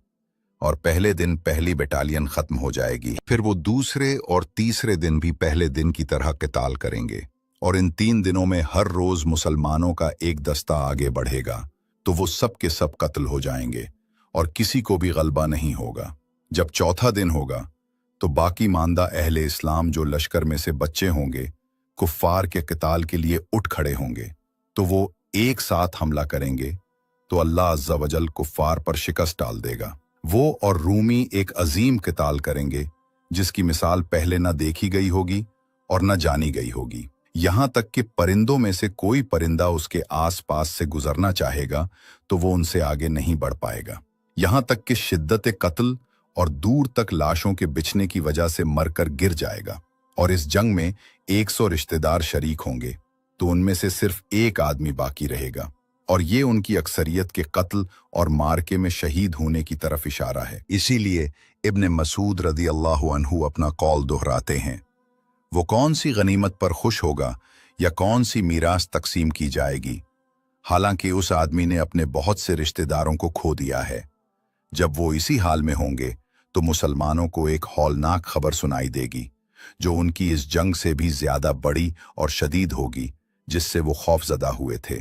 और पहले दिन पहली बटालियन खत्म हो जाएगी, फिर वो दूसरे और तीसरे दिन भी पहले दिन की तरह क़िताल करेंगे, और इन 3 दिनों में हर रोज मुसलमानों का एक दस्ता आगे बढ़ेगा, तो वो सब के सब कत्ल हो जाएंगे और किसी को भी गलबा नहीं होगा। जब चौथा दिन होगा तो बाकी मानदा अहले इस्लाम जो लश्कर में से बच्चे होंगे कुफ्फार के क़िताल के लिए उठ खड़े होंगे, तो वो एक साथ हमला करेंगे, तो अल्लाह अज़्ज़ा वजल कुफ्फार पर शिकस्त डाल देगा। वो और रूमी एक अजीम क़िताल करेंगे जिसकी मिसाल पहले न देखी गई होगी और न जानी गई होगी, यहाँ तक कि परिंदों में से कोई परिंदा उसके आस पास से गुजरना चाहेगा तो वो उनसे आगे नहीं बढ़ पाएगा, यहाँ तक कि शिद्दत कत्ल और दूर तक लाशों के बिछने की वजह से मरकर गिर जाएगा। और इस जंग में 100 रिश्तेदार शरीक होंगे, तो उनमें से सिर्फ एक आदमी बाकी रहेगा, और ये उनकी अक्सरियत के कत्ल और मार्के में शहीद होने की तरफ इशारा है। इसीलिए इब्ने मसूद रदी अल्लाहु अन्हु अपना कौल दोहराते हैं, वो कौन सी गनीमत पर खुश होगा या कौन सी मीरास तकसीम की जाएगी, हालांकि उस आदमी ने अपने बहुत से रिश्तेदारों को खो दिया है। जब वो इसी हाल में होंगे तो मुसलमानों को एक हौलनाक खबर सुनाई देगी जो उनकी इस जंग से भी ज्यादा बड़ी और शदीद होगी जिससे वो खौफजदा हुए थे।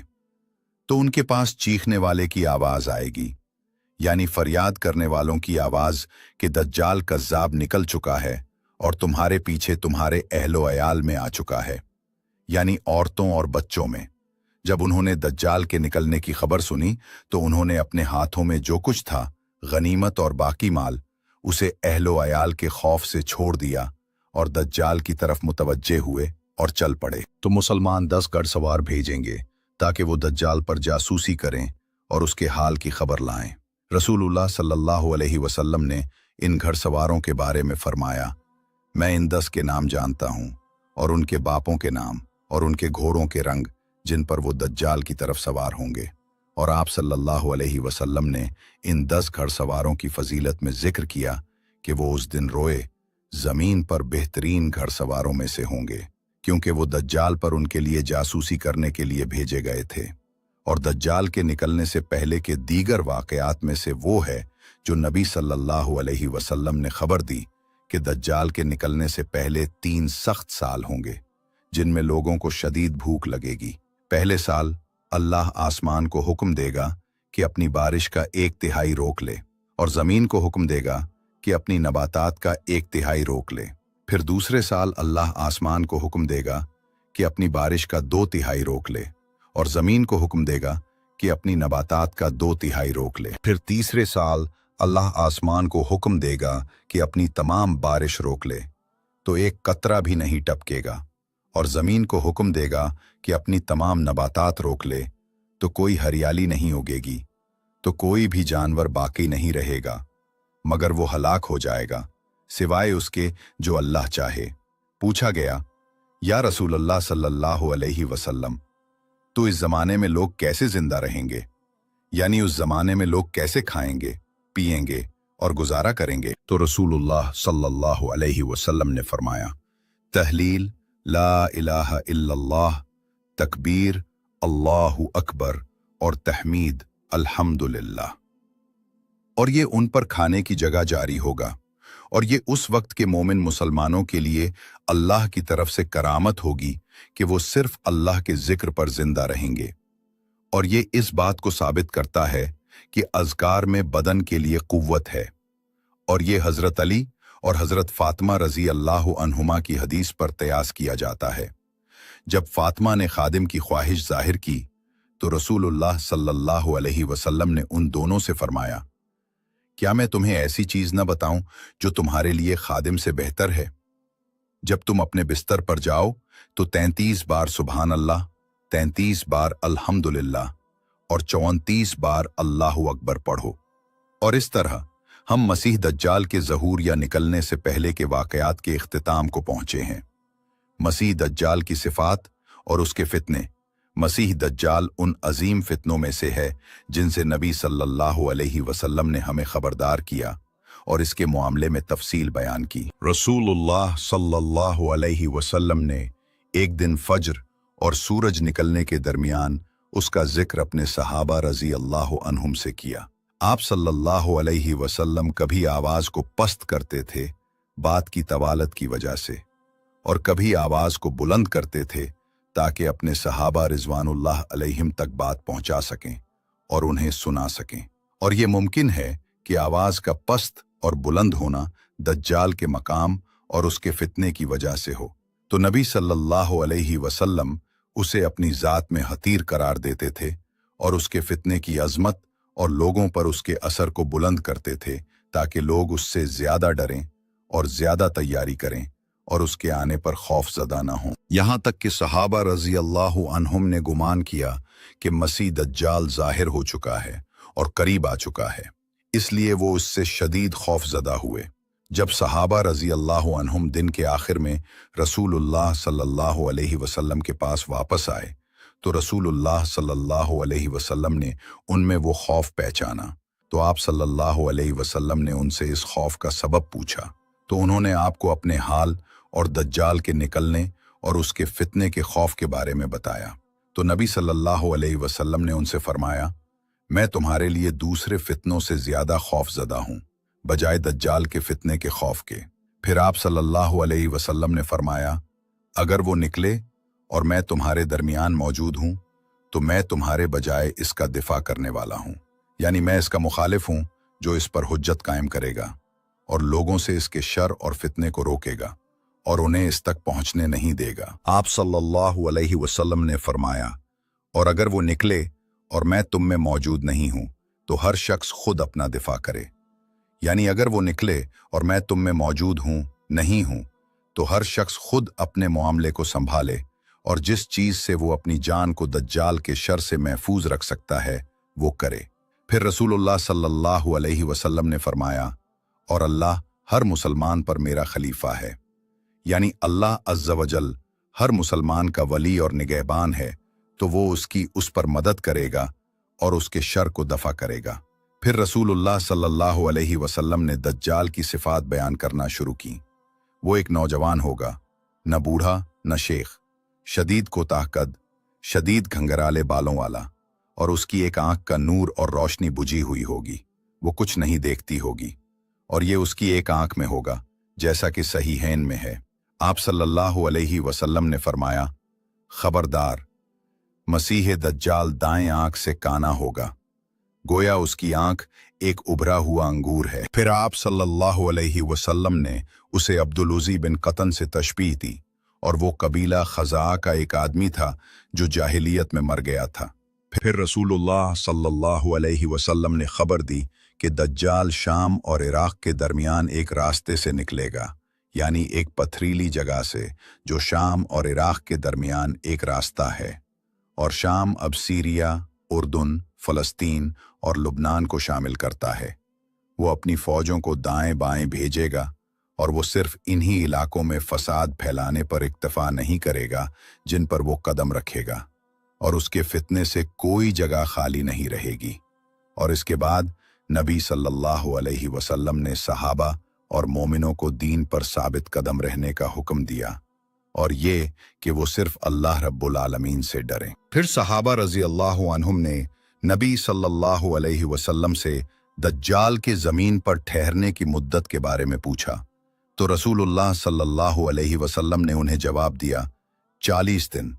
तो उनके पास चीखने वाले की आवाज आएगी, यानी फरियाद करने वालों की आवाज कि दज्जाल कज़्ज़ाब निकल चुका है और तुम्हारे पीछे तुम्हारे अहलो अयाल में आ चुका है, यानी औरतों और बच्चों में। जब उन्होंने दज्जाल के निकलने की खबर सुनी तो उन्होंने अपने हाथों में जो कुछ था, गनीमत और बाकी माल, उसे अहलो अयाल के खौफ से छोड़ दिया और दज्जाल की तरफ मुतवज्जे हुए और चल पड़े। तो मुसलमान 10 घड़सवार भेजेंगे ताकि वो दज्जाल पर जासूसी करें और उसके हाल की खबर लाएं। रसूलुल्लाह सल्लल्लाहु अलैहि वसल्लम ने इन घड़सवारों के बारे में फरमाया, मैं इन 10 के नाम जानता हूँ और उनके बापों के नाम और उनके घोड़ों के रंग जिन पर वो दज्जाल की तरफ सवार होंगे, और आप सल्लल्लाहु अलैहि वसल्लम ने इन 10 घड़सवारों की फजीलत में जिक्र किया कि वो उस दिन रोए जमीन पर बेहतरीन घड़सवारों में से होंगे, क्योंकि वो दज्जाल पर उनके लिए जासूसी करने के लिए भेजे गए थे। और दज्जाल के निकलने से पहले के दीगर वाक़यात में से वो है जो नबी सल्लल्लाहु अलैहि वसल्लम ने खबर दी कि दज्जाल के निकलने से पहले 3 सख्त साल होंगे जिनमें लोगों को शदीद भूख लगेगी। पहले साल अल्लाह आसमान को हुक्म देगा कि अपनी बारिश का 1/3 रोक ले, और ज़मीन को हुक्म देगा कि अपनी नबातात का 1/3 रोक ले। फिर दूसरे साल अल्लाह आसमान को हुक्म देगा कि अपनी बारिश का 2/3 रोक ले, और ज़मीन को हुक्म देगा कि अपनी नबातात का 2/3 रोक ले। फिर तीसरे साल अल्लाह आसमान को हुक्म देगा कि अपनी तमाम बारिश रोक ले, तो एक कतरा भी नहीं टपकेगा, और ज़मीन को हुक्म देगा कि अपनी तमाम नबातात रोक ले, तो कोई हरियाली नहीं उगेगी, तो कोई भी जानवर बाकी नहीं रहेगा, मगर वो हलाक हो जाएगा सिवाय उसके जो अल्लाह चाहे। पूछा गया, या रसूल अल्लाह सल्लल्लाहु अलैहि वसल्लम, तो इस ज़माने में लोग कैसे जिंदा रहेंगे? यानी उस ज़माने में लोग कैसे खाएंगे, पिएंगे और गुजारा करेंगे? तो रसूलुल्लाह सल्लल्लाहु अलैहि वसल्लम ने फरमाया, तहलील ला इलाहा इल्लल्लाह, तकबीर अल्लाहु अकबर और तहमीद अल्हम्दुलिल्लाह। और ये उन पर खाने की जगह जारी होगा, और ये उस वक्त के मोमिन मुसलमानों के लिए अल्लाह की तरफ से करामत होगी कि वो सिर्फ अल्लाह के जिक्र पर जिंदा रहेंगे। और ये इस बात को साबित करता है कि अज़कार में बदन के लिए कुव्वत है। और ये हज़रत अली और हज़रत फ़ातिमा रज़ी अल्लाह अन्हुमा की हदीस पर कयास किया जाता है। जब फ़ातिमा ने खादिम की ख्वाहिश जाहिर की तो रसूलुल्लाह सल्लल्लाहु अलैहि वसल्लम ने उन दोनों से फरमाया, क्या मैं तुम्हें ऐसी चीज़ न बताऊं जो तुम्हारे लिए खादिम से बेहतर है? जब तुम अपने बिस्तर पर जाओ तो 33 बार सुबहान अल्लाह, 33 बार अल्हम्दुलिल्लाह और 34 बार अल्लाहु अकबर पढ़ो। और इस तरह हम मसीह दज्जाल के ज़हूर या निकलने से पहले के वाक़यात के इख्तिताम को पहुंचे हैं। मसीह दज्जाल की सिफ़ात और उसके फितने। मसीह दज्जाल उन अजीम फितनों में से है जिनसे नबी सल्लल्लाहु अलैहि वसल्लम ने हमें खबरदार किया और इसके मामले में तफसील बयान की। रसूलुल्लाह सल्लल्लाहु अलैहि वसल्लम ने एक दिन फज्र और सूरज निकलने के दरमियान उसका जिक्र अपने सहाबा रज़ी अल्लाह अन्हुम से किया। आप सल्लल्लाहु अलैहि वसल्लम कभी आवाज़ को पस्त करते थे बात की तवालत की वजह से, और कभी आवाज़ को बुलंद करते थे ताकि अपने सहाबा रिज़वानुल्लाह अलैहिम तक बात पहुंचा सकें और उन्हें सुना सकें। और ये मुमकिन है कि आवाज़ का पस्त और बुलंद होना दज्जाल के मकाम और उसके फितने की वजह से हो। तो नबी सल्लल्लाहु अलैहि वसल्लम उसे अपनी ज़ात में हतीर करार देते थे और उसके फितने की अज़मत और लोगों पर उसके असर को बुलंद करते थे ताकि लोग उससे ज़्यादा डरें और ज़्यादा तैयारी करें और उसके आने पर खौफज़दा न हों। यहाँ तक कि सहाबा रज़ी अल्लाहु अन्हुम ने गुमान किया कि मसीह दज्जाल ज़ाहिर हो चुका है और करीब आ चुका है, इसलिए वो उससे शदीद खौफज़दा हुए। जब सहाबा रज़ी अल्लाहु अन्हुम दिन के आखिर में रसूलुल्लाह सल्लल्लाहु अलैहि वसल्लम के पास वापस आए तो रसूलुल्लाह सल्लल्लाहु अलैहि वसल्लम ने उनमें वो खौफ पहचाना। तो आप सल्लल्लाहु अलैहि वसल्लम ने उनसे इस खौफ का सबब पूछा, तो उन्होंने आपको अपने हाल और दज्जाल के निकलने और उसके फितने के खौफ के बारे में बताया। तो नबी सल्लल्लाहु अलैहि वसल्लम ने उनसे फरमाया, मैं तुम्हारे लिए दूसरे फितनों से ज़्यादा खौफज़दा हूँ बजाय दज्जाल के फितने के खौफ के। फिर आप सल्लल्लाहु अलैहि वसल्लम ने फरमाया, अगर वो निकले और मैं तुम्हारे दरमियान मौजूद हूँ तो मैं तुम्हारे बजाय इसका दिफा करने वाला हूँ, यानी मैं इसका मुखालिफ हूँ जो इस पर हुज्जत कायम करेगा और लोगों से इसके शर और फितने को रोकेगा और उन्हें इस तक पहुँचने नहीं देगा। आप सल्लल्लाहु अलैहि वसल्लम ने फरमाया, और अगर वो निकले और मैं तुम में मौजूद नहीं हूँ तो हर शख्स खुद अपना दिफा करे, यानी अगर वो निकले और मैं तुम में मौजूद नहीं हूँ तो हर शख्स खुद अपने मामले को संभाले और जिस चीज़ से वो अपनी जान को दज्जाल के शर से महफूज रख सकता है वो करे। फिर रसूलुल्लाह सल्लल्लाहु अलैहि वसल्लम ने फरमाया, और अल्लाह हर मुसलमान पर मेरा खलीफा है, यानी अल्लाह अज़्ज़ा वजल हर मुसलमान का वली और निगहबान है, तो वो उसकी उस पर मदद करेगा और उसके शर को दफा करेगा। फिर रसूलुल्लाह सल्लल्लाहु अलैहि वसल्लम ने दज्जाल की सिफात बयान करना शुरू की। वो एक नौजवान होगा, न बूढ़ा न शेख, शदीद कोताहकद, शदीद घंघराले बालों वाला, और उसकी एक आंख का नूर और रोशनी बुझी हुई होगी। वो कुछ नहीं देखती होगी, और ये उसकी एक आंख में होगा, जैसा कि सहीहैन में है। आप सल्लल्लाहु अलैहि वसल्लम ने फरमाया, खबरदार, मसीह दज्जाल दाएं आंख से काना होगा, गोया उसकी आंख एक उभरा हुआ अंगूर है। फिर आप सल्लल्लाहु अलैहि वसल्लम ने उसे अब्दुल-उज़ी बिन क़तन से तशबीह दी, और वो कबीला खज़ा का एक आदमी था जो जाहिलियत में मर गया था। फिर रसूलुल्लाह सल्लल्लाहु अलैहि वसल्लम ने खबर दी कि दज्जाल शाम और इराक के दरमियान एक रास्ते से निकलेगा, यानी एक पथरीली जगह से, जो शाम और इराक के दरमियान एक रास्ता है। और शाम अब सीरिया, उर्दुन, फ़लस्तीन और लुबनान को शामिल करता है। वो अपनी फ़ौजों को दाएं बाएं भेजेगा, और वो सिर्फ इन्हीं इलाकों में फसाद फैलाने पर इक्तफा नहीं करेगा जिन पर वो कदम रखेगा, और उसके फितने से कोई जगह खाली नहीं रहेगी। और इसके बाद नबी सल्लल्लाहु अलैहि वसल्लम ने सहाबा और मोमिनों को दीन पर साबित कदम रहने का हुक्म दिया, और ये कि वो सिर्फ अल्लाह रब्बुल आलमीन से डरें। फिर सहाबा रज़ी अल्लाहु अन्हुम ने नबी सल्लल्लाहु अलैहि वसल्लम से दज्जाल के ज़मीन पर ठहरने की मुद्दत के बारे में पूछा, तो रसूलुल्लाह सल्लल्लाहु अलैहि वसल्लम ने उन्हें जवाब दिया, 40 दिन,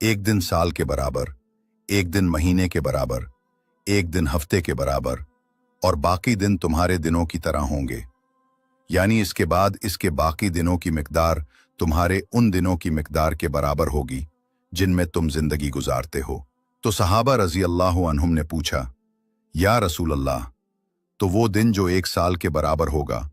एक दिन साल के बराबर, एक दिन महीने के बराबर, एक दिन हफ्ते के बराबर, और बाकी दिन तुम्हारे दिनों की तरह होंगे। यानी इसके बाद इसके बाकी दिनों की मिकदार तुम्हारे उन दिनों की मिकदार के बराबर होगी जिनमें तुम जिंदगी गुजारते हो। तो सहाबा रज़ी अल्लाहु अन्हुम ने पूछा, या रसूल अल्लाह, तो वो दिन जो एक साल के बराबर होगा,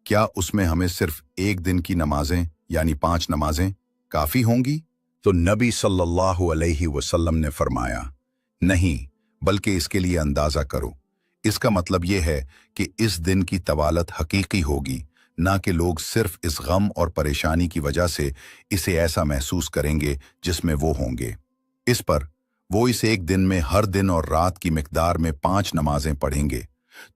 क्या उसमें हमें सिर्फ एक दिन की नमाजें यानी 5 नमाजें काफ़ी होंगी? तो नबी सल्लल्लाहु अलैहि वसल्लम ने फरमाया, नहीं, बल्कि इसके लिए अंदाज़ा करो। इसका मतलब यह है कि इस दिन की तवालत हकीकी होगी, ना कि लोग सिर्फ इस गम और परेशानी की वजह से इसे ऐसा महसूस करेंगे जिसमें वो होंगे। इस पर वो इस एक दिन में हर दिन और रात की मिकदार में 5 नमाजें पढ़ेंगे,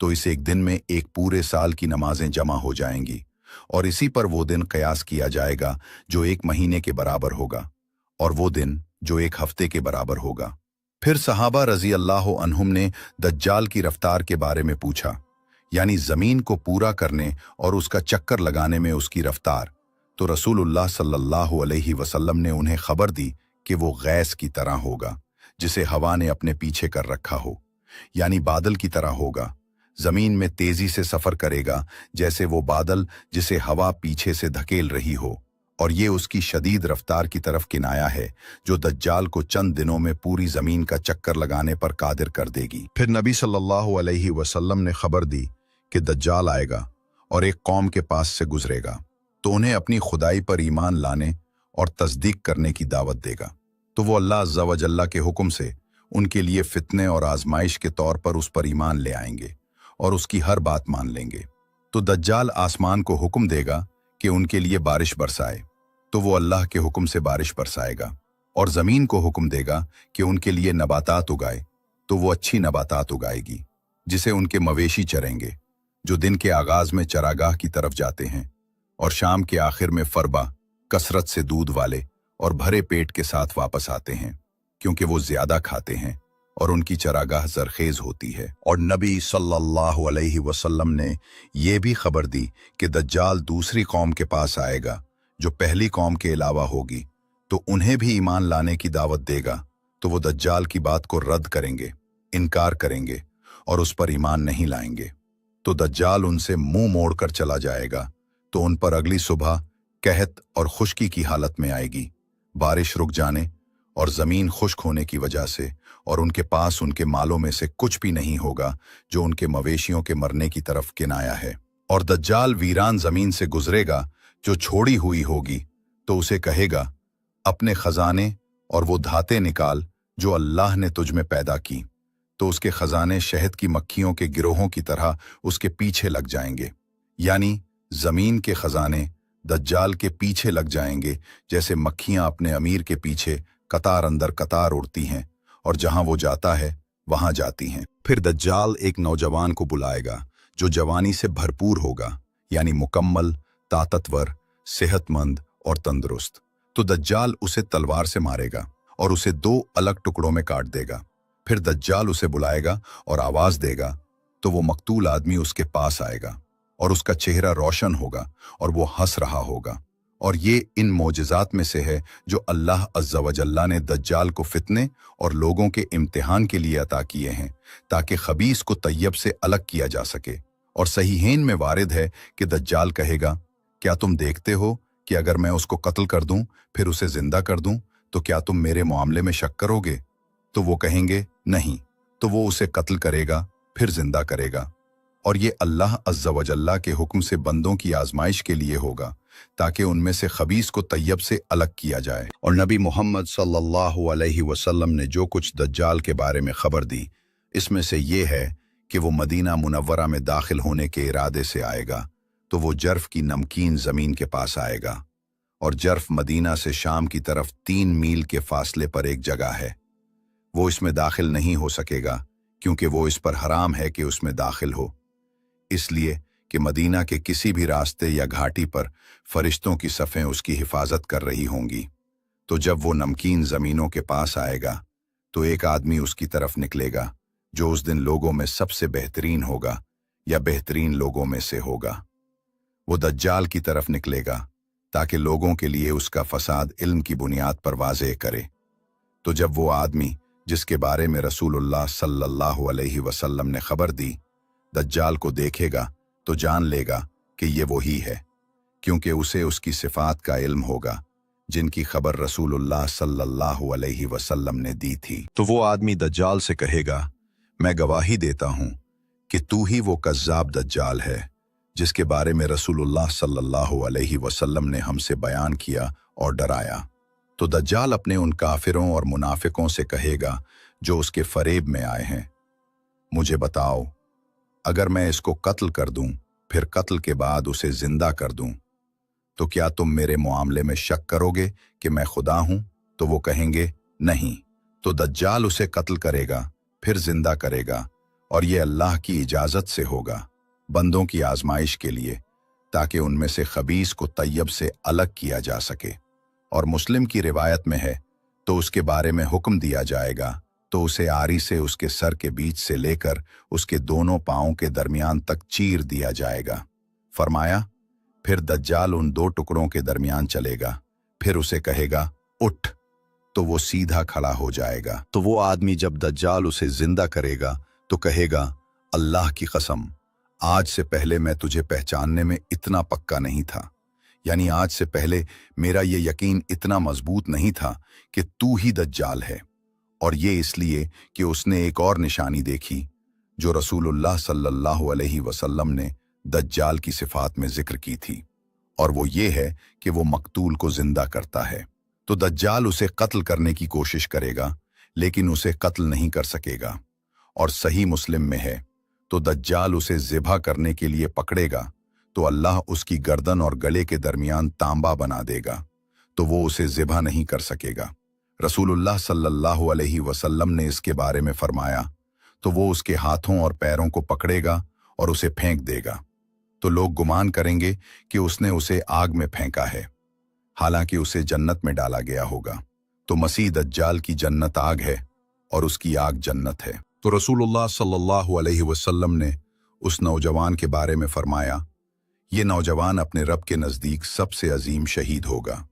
तो इस एक दिन में एक पूरे साल की नमाजें जमा हो जाएंगी, और इसी पर वो दिन कयास किया जाएगा जो एक महीने के बराबर होगा, और वो दिन जो एक हफ्ते के बराबर होगा। फिर सहाबा रज़ी अल्लाहु अन्हुम ने दज्जाल की रफ्तार के बारे में पूछा, यानी ज़मीन को पूरा करने और उसका चक्कर लगाने में उसकी रफ्तार। तो रसूलुल्लाह सल्लल्लाहु अलैहि वसल्लम ने उन्हें खबर दी कि वो गैस की तरह होगा, जिसे हवा ने अपने पीछे कर रखा हो, यानी बादल की तरह होगा। ज़मीन में तेज़ी से सफ़र करेगा, जैसे वो बादल जिसे हवा पीछे से धकेल रही हो, और ये उसकी शदीद रफ्तार की तरफ किनाया है, जो दज्जाल को चंद दिनों में पूरी ज़मीन का चक्कर लगाने पर कादिर कर देगी। फिर नबी सल्लल्लाहु अलैहि वसल्लम ने खबर दी कि दज्जाल आएगा और एक कौम के पास से गुजरेगा, तो उन्हें अपनी खुदाई पर ईमान लाने और तस्दीक करने की दावत देगा। तो वो अल्लाह अज़्ज़ा व जल्ला के हुक्म से उनके लिए फितने और आजमाइश के तौर पर उस पर ईमान ले आएंगे और उसकी हर बात मान लेंगे। तो दज्जाल आसमान को हुक्म देगा कि उनके लिए बारिश बरसाए, तो वो अल्लाह के हुक्म से बारिश बरसाएगा, और ज़मीन को हुक्म देगा कि उनके लिए नबातात उगाए, तो वो अच्छी नबातात उगाएगी, जिसे उनके मवेशी चरेंगे, जो दिन के आगाज में चरागाह की तरफ जाते हैं और शाम के आखिर में फरबा, कसरत से दूध वाले और भरे पेट के साथ वापस आते हैं, क्योंकि वो ज्यादा खाते हैं और उनकी चरागाह जरखेज होती है। और नबी सल्लल्लाहु अलैहि वसल्लम ने ये भी खबर दी कि दज्जाल दूसरी कौम के पास आएगा जो पहली कौम के अलावा होगी, तो उन्हें भी ईमान लाने की दावत देगा, तो वो दज्जाल की बात को रद्द करेंगे, इनकार करेंगे और उस पर ईमान नहीं लाएंगे। तो दज्जाल उनसे मुंह मोड़कर चला जाएगा, तो उन पर अगली सुबह कहत और खुश्की की हालत में आएगी, बारिश रुक जाने और जमीन खुश्क होने की वजह से, और उनके पास उनके मालों में से कुछ भी नहीं होगा जो उनके मवेशियों के मरने की तरफ किनाया है। और दज्जाल वीरान जमीन से गुजरेगा जो छोड़ी हुई होगी, तो उसे कहेगा, अपने खजाने और वो धाते निकाल जो अल्लाह ने तुझ में पैदा की। तो उसके खजाने शहद की मक्खियों के गिरोहों की तरह उसके पीछे लग जाएंगे, यानी जमीन के खजाने दज्जाल के पीछे लग जाएंगे, जैसे मक्खियां अपने अमीर के पीछे कतार अंदर कतार उड़ती हैं, और जहां वो जाता है वहां जाती हैं। फिर दज्जाल एक नौजवान को बुलाएगा जो जवानी से भरपूर होगा, यानी मुकम्मल, ताकतवर, सेहतमंद और तंदुरुस्त। तो दज्जाल उसे तलवार से मारेगा और उसे 2 अलग टुकड़ों में काट देगा। फिर दज्जाल उसे बुलाएगा और आवाज देगा तो वो मकतूल आदमी उसके पास आएगा और उसका चेहरा रोशन होगा और वो हंस रहा होगा। और ये इन मोजज़ात में से है जो अल्लाह अज़्ज़ा वजल्ला ने दज्जाल को फितने और लोगों के इम्तिहान के लिए अता किए हैं, ताकि खबीस को तैयब से अलग किया जा सके। और सहीहैन में वारिद है कि दज्जाल कहेगा, क्या तुम देखते हो कि अगर मैं उसको कत्ल कर दूं फिर उसे जिंदा कर दूं तो क्या तुम मेरे मामले में शक करोगे? तो वो कहेंगे नहीं। तो वो उसे कत्ल करेगा फिर जिंदा करेगा। और ये अल्लाह अज़्ज़ा वजल्ला के हुक्म से बंदों की आजमाइश के लिए होगा, ताकि उनमें से खबीस को तैयब से अलग किया जाए। और नबी मोहम्मद सल्लल्लाहु अलैहि वसल्लम ने जो कुछ दज्जाल के बारे में खबर दी, इसमें से ये है कि वो मदीना मुनव्वरा में दाखिल होने के इरादे से आएगा तो वो जर्फ की नमकीन ज़मीन के पास आएगा। और जर्फ मदीना से शाम की तरफ 3 मील के फासले पर एक जगह है। वो इसमें दाखिल नहीं हो सकेगा क्योंकि वो इस पर हराम है कि उसमें दाखिल हो, इसलिए कि मदीना के किसी भी रास्ते या घाटी पर फरिश्तों की सफ़ें उसकी हिफाजत कर रही होंगी। तो जब वो नमकीन ज़मीनों के पास आएगा तो एक आदमी उसकी तरफ निकलेगा जो उस दिन लोगों में सबसे बेहतरीन होगा या बेहतरीन लोगों में से होगा। वो दज्जाल की तरफ निकलेगा ताकि लोगों के लिए उसका फसाद इल्म की बुनियाद पर वाज़ेह करे। तो जब वो आदमी जिसके बारे में रसूलुल्लाह सल्लल्लाहु अलैहि वसल्लम ने खबर दी दज्जाल को देखेगा तो जान लेगा कि ये वही है, क्योंकि उसे उसकी सिफात का इल्म होगा जिनकी खबर रसूलुल्लाह सल्लल्लाहु अलैहि वसल्लम ने दी थी। तो वो आदमी दज्जाल से कहेगा, मैं गवाही देता हूँ कि तू ही वो कज़्ज़ाब दज्जाल है जिसके बारे में रसूलुल्लाह सल्लल्लाहु अलैहि वसल्लम ने हमसे बयान किया और डराया। तो दज्जाल अपने उन काफिरों और मुनाफिकों से कहेगा जो उसके फरेब में आए हैं, मुझे बताओ, अगर मैं इसको कत्ल कर दूं फिर कत्ल के बाद उसे जिंदा कर दूं तो क्या तुम मेरे मामले में शक करोगे कि मैं खुदा हूं? तो वो कहेंगे नहीं। तो दज्जाल उसे कत्ल करेगा फिर जिंदा करेगा और ये अल्लाह की इजाजत से होगा, बंदों की आजमाइश के लिए, ताकि उनमें से खबीस को तैयब से अलग किया जा सके। और मुस्लिम की रिवायत में है, तो उसके बारे में हुक्म दिया जाएगा तो उसे आरी से उसके सर के बीच से लेकर उसके दोनों पांवों के दरमियान तक चीर दिया जाएगा। फरमाया, फिर दज्जाल उन 2 टुकड़ों के दरमियान चलेगा, फिर उसे कहेगा उठ, तो वो सीधा खड़ा हो जाएगा। तो वो आदमी जब दज्जाल उसे जिंदा करेगा तो कहेगा, अल्लाह की कसम, आज से पहले मैं तुझे पहचानने में इतना पक्का नहीं था, यानी आज से पहले मेरा ये यकीन इतना मजबूत नहीं था कि तू ही दज्जाल है। और ये इसलिए कि उसने एक और निशानी देखी जो रसूलुल्लाह सल्लल्लाहु अलैहि वसल्लम ने दज्जाल की सिफात में जिक्र की थी, और वो ये है कि वो मकतूल को जिंदा करता है। तो दज्जाल उसे कत्ल करने की कोशिश करेगा लेकिन उसे कत्ल नहीं कर सकेगा। और सही मुस्लिम में है, तो दज्जाल उसे ज़िबा करने के लिए पकड़ेगा तो अल्लाह उसकी गर्दन और गले के दरमियान तांबा बना देगा, तो वो उसे ज़िबा नहीं कर सकेगा। रसूलुल्लाह सल्लल्लाहु अलैहि वसल्लम ने इसके बारे में फरमाया, तो वो उसके हाथों और पैरों को पकड़ेगा और उसे फेंक देगा, तो लोग गुमान करेंगे कि उसने उसे आग में फेंका है, हालांकि उसे जन्नत में डाला गया होगा। तो मसीह दज्जाल की जन्नत आग है और उसकी आग जन्नत है। तो रसूलुल्लाह सल्लल्लाहु अलैहि वसल्लम ने उस नौजवान के बारे में फरमाया, ये नौजवान अपने रब के नज़दीक सबसे अजीम शहीद होगा।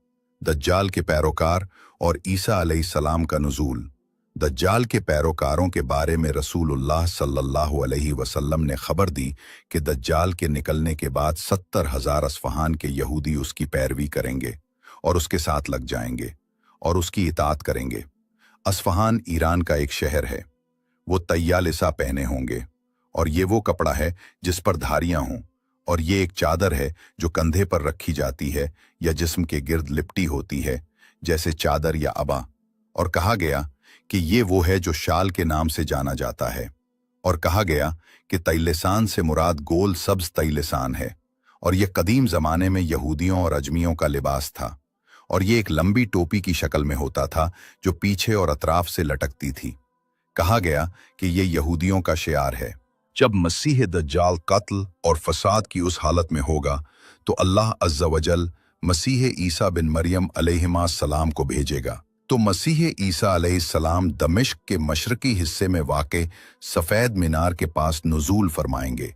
दज्जाल के पैरोकार और ईसा अलैहिस्सलाम का नुज़ूल। दज्जाल के पैरोकारों के बारे में रसूलुल्लाह सल्लल्लाहु अलैहि वसल्लम ने खबर दी कि दज्जाल के निकलने के बाद 70,000 अस्फहान के यहूदी उसकी पैरवी करेंगे और उसके साथ लग जाएंगे और उसकी इताअत करेंगे। अस्फहान ईरान का एक शहर है। वो तैयालिसा पहने होंगे और ये वो कपड़ा है जिस पर धारियां हों, और ये एक चादर है जो कंधे पर रखी जाती है या जिस्म के गिर्द लिपटी होती है जैसे चादर या अबा। और कहा गया कि ये वो है जो शाल के नाम से जाना जाता है। और कहा गया कि तैलिसान से मुराद गोल सब्ज तैलिसान है, और ये कदीम ज़माने में यहूदियों और अजमियों का लिबास था। और ये एक लंबी टोपी की शक्ल में होता था जो पीछे और अतराफ से लटकती थी। कहा गया कि ये यहूदियों का शियार है। जब मसीह दज्जाल कत्ल और फसाद की उस हालत में होगा तो अल्लाह अज़्ज़ा वजल मसीह ईसा बिन मरियम अलैहिस्सलाम को भेजेगा। तो मसीह ईसा अलैहिस्सलाम दमिश्क के मशरकी हिस्से में वाक़े सफ़ेद मीनार के पास नुज़ूल फरमाएंगे,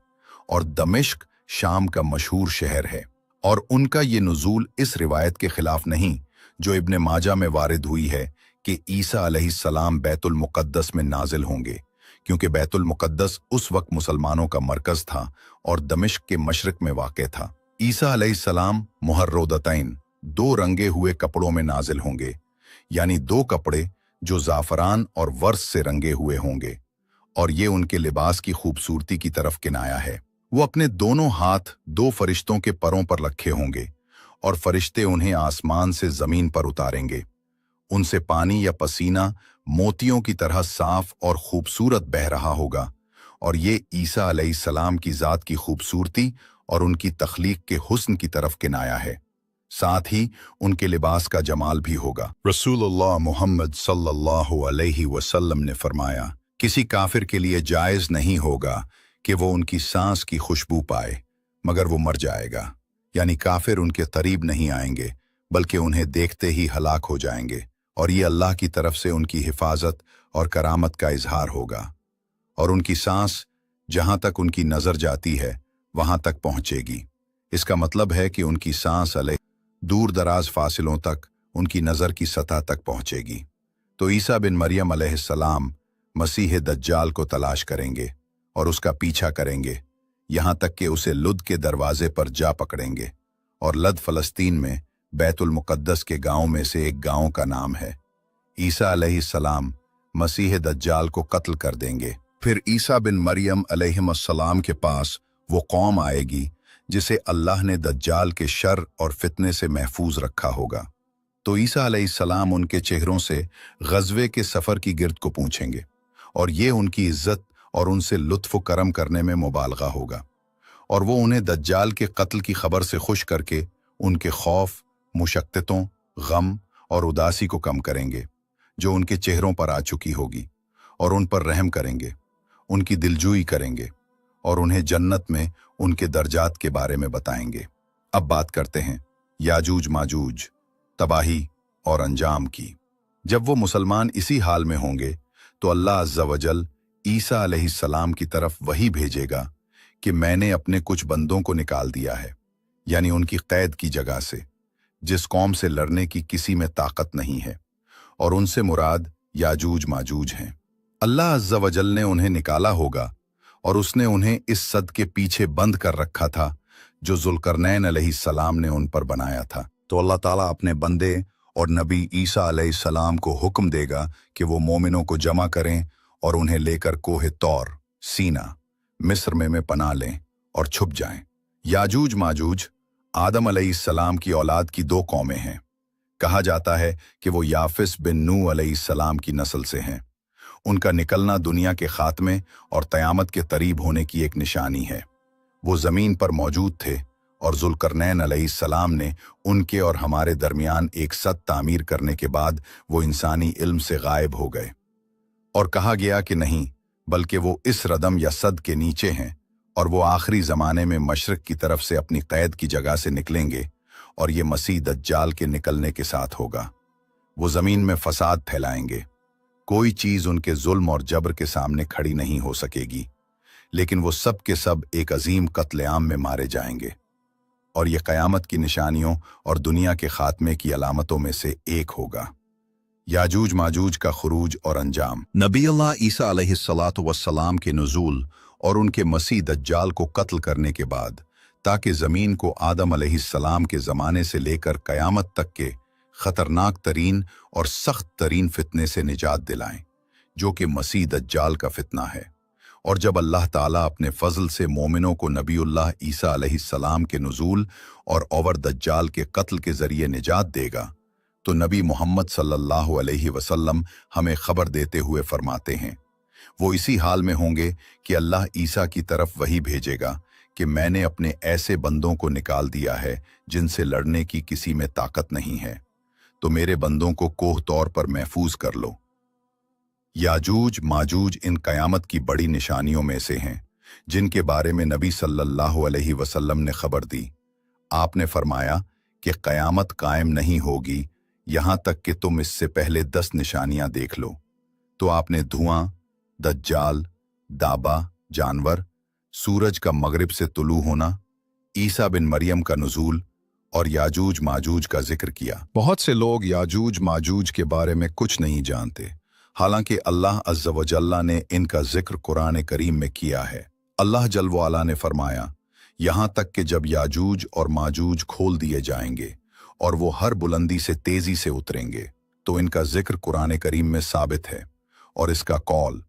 और दमिश्क शाम का मशहूर शहर है। और उनका ये नुज़ूल इस रिवायत के खिलाफ नहीं जो इब्ने माजा में वारिद हुई है कि ईसा अलैहिस्सलाम बैतुल मुक़द्दस में नाजिल होंगे, क्योंकि बैतुल मुक़द्दस उस वक्त मुसलमानों का मरकज़ था और दमिश्क के मशरक में वाक़े था। ईसा अलैहिस्सलाम मुहर्रोदतैन, 2 रंगे हुए कपड़ों में नाजिल होंगे, यानी 2 कपड़े जो ज़ाफ़रान और वर्स से रंगे हुए होंगे, और ये उनके लिबास की खूबसूरती की तरफ किनाया है। वो अपने दोनों हाथ 2 फरिश्तों के परों पर रखे होंगे और फरिश्ते उन्हें आसमान से ज़मीन पर उतारेंगे। उनसे पानी या पसीना मोतियों की तरह साफ और खूबसूरत बह रहा होगा, और ये ईसा अलैहिस्सलाम की ज़ात की खूबसूरती और उनकी तख्लीक के हुस्न की तरफ किनाया है। साथ ही उनके लिबास का जमाल भी होगा। रसूलुल्लाह मुहम्मद सल्लल्लाहु अलैहि वसल्लम ने फरमाया, किसी काफिर के लिए जायज़ नहीं होगा कि वो उनकी सांस की खुशबू पाए मगर वो मर जाएगा, यानी काफिर उनके करीब नहीं आएंगे बल्कि उन्हें देखते ही हलाक हो जाएंगे, और ये अल्लाह की तरफ से उनकी हिफाजत और करामत का इजहार होगा। और उनकी सांस जहां तक उनकी नज़र जाती है वहां तक पहुंचेगी। इसका मतलब है कि उनकी सांस दूर दराज फासिलों तक उनकी नज़र की सतह तक पहुंचेगी। तो ईसा बिन मरियम अलैहिस्सलाम मसीह दज्जाल को तलाश करेंगे और उसका पीछा करेंगे, यहाँ तक कि उसे लुद के दरवाजे पर जा पकड़ेंगे। और लद फ़लस्तीन में बैतुल मुक़द्दस के गांव में से एक गांव का नाम है। ईसा अलैहिस्सलाम मसीह दज्जाल को कत्ल कर देंगे। फिर ईसा बिन मरियम अलैहिस्सलाम के पास वो कौम आएगी जिसे अल्लाह ने दज्जाल के शर और फितने से महफूज रखा होगा। तो ईसा अलैहिस्सलाम उनके चेहरों से ग़ज़वे के सफ़र की गिरद को पूछेंगे, और ये उनकी इज़्ज़त और उनसे लुत्फ़ करम करने में मुबालगा होगा। और वो उन्हें दज्जाल के कत्ल की खबर से खुश करके उनके खौफ, मुशक्क़तों, गम और उदासी को कम करेंगे जो उनके चेहरों पर आ चुकी होगी, और उन पर रहम करेंगे, उनकी दिलजोई करेंगे और उन्हें जन्नत में उनके दर्जात के बारे में बताएंगे। अब बात करते हैं याजूज माजूज, तबाही और अंजाम की। जब वो मुसलमान इसी हाल में होंगे तो अल्लाह अज़्ज़ा वजल ईसा अलैहिस्सलाम की तरफ वही भेजेगा कि मैंने अपने कुछ बंदों को निकाल दिया है, यानी उनकी कैद की जगह से, जिस कौम से लड़ने की किसी में ताकत नहीं है, और उनसे मुराद याजूज माजूज हैं। अल्लाह अज़्ज़ा वजल ने उन्हें निकाला होगा और उसने उन्हें इस सद के पीछे बंद कर रखा था जो ज़ुल्करनैन अलैहिस्सलाम ने उन पर बनाया था। तो अल्लाह ताला अपने बंदे और नबी ईसा अलैहिस्सलाम को हुक्म देगा कि वो मोमिनों को जमा करें और उन्हें लेकर कोहे तौर, सीना, मिस्र में पनाह लें और छुप जाएं। याजूज माजूज आदम अलैहिस्सलाम की औलाद की 2 कौमें हैं। कहा जाता है कि वो याफिस बिन नूह अलैहिस्सलाम की नस्ल से हैं। उनका निकलना दुनिया के खात्मे और क़यामत के करीब होने की एक निशानी है। वो ज़मीन पर मौजूद थे और ज़ुल्करनैन अलैहिस्सलाम ने उनके और हमारे दरमियान एक सद तामीर करने के बाद वो इंसानी इल्म से गायब हो गए। और कहा गया कि नहीं, बल्कि वो इस रदम या सद के नीचे हैं, और वो आखिरी ज़माने में मशरक़ की तरफ से अपनी क़ैद की जगह से निकलेंगे, और ये मसीह दज्जाल के निकलने के साथ होगा। वो ज़मीन में फसाद फैलाएंगे। कोई चीज़ उनके जुल्म और जबर के सामने खड़ी नहीं हो सकेगी, लेकिन वो सब के सब एक अजीम कत्लेआम में मारे जाएंगे। और ये क़यामत की निशानियों और दुनिया के खात्मे की अलामतों में से एक होगा। याजूज माजूज का खुरूज और अंजाम। नबी अल्लाह ईसा अलैहिस्सलातु वस्सलाम के नुज़ूल और उनके मसीह दज्जाल को कत्ल करने के बाद, ताकि ज़मीन को आदम अलैहिस्सलाम के ज़माने से लेकर क़यामत तक के ख़तरनाक तरीन और सख्त तरीन फितने से निजात दिलाएं, जो कि मसीह दज्जाल का फितना है। और जब अल्लाह ताला अपने फ़ज़ल से मोमिनों को नबीउल्लाह ईसा अलैहिस्सलाम के नुज़ूल और ओवर दज्जाल के कत्ल के ज़रिए निजात देगा, तो नबी मोहम्मद सल्लल्लाहु अलैहि वसल्लम हमें ख़बर देते हुए फरमाते हैं, वो इसी हाल में होंगे कि अल्लाह ईसा की तरफ वही भेजेगा कि मैंने अपने ऐसे बंदों को निकाल दिया है जिनसे लड़ने की किसी में ताकत नहीं है, तो मेरे बंदों को कोह तौर पर महफूज कर लो। याजूज माजूज इन कयामत की बड़ी निशानियों में से हैं जिनके बारे में नबी सल्लल्लाहु अलैहि वसल्लम ने खबर दी। आपने फरमाया कि कयामत कायम नहीं होगी यहां तक कि तुम इससे पहले 10 निशानियां देख लो। तो आपने धुआं, दज्जाल, दाबा जानवर, सूरज का मगरिब से तुलू होना, ईसा बिन मरियम का नुजूल और याजूज माजूज का जिक्र किया। बहुत से लोग याजूज माजूज के बारे में कुछ नहीं जानते, हालांकि अल्लाह अज़्ज़ा व जल्ला ने इनका जिक्र कुरान करीम में किया है। अल्लाह जल व अला ने फरमाया, यहां तक कि जब याजूज और माजूज खोल दिए जाएंगे और वो हर बुलंदी से तेजी से उतरेंगे, तो इनका जिक्र कुरान करीम में साबित है। और इसका कौल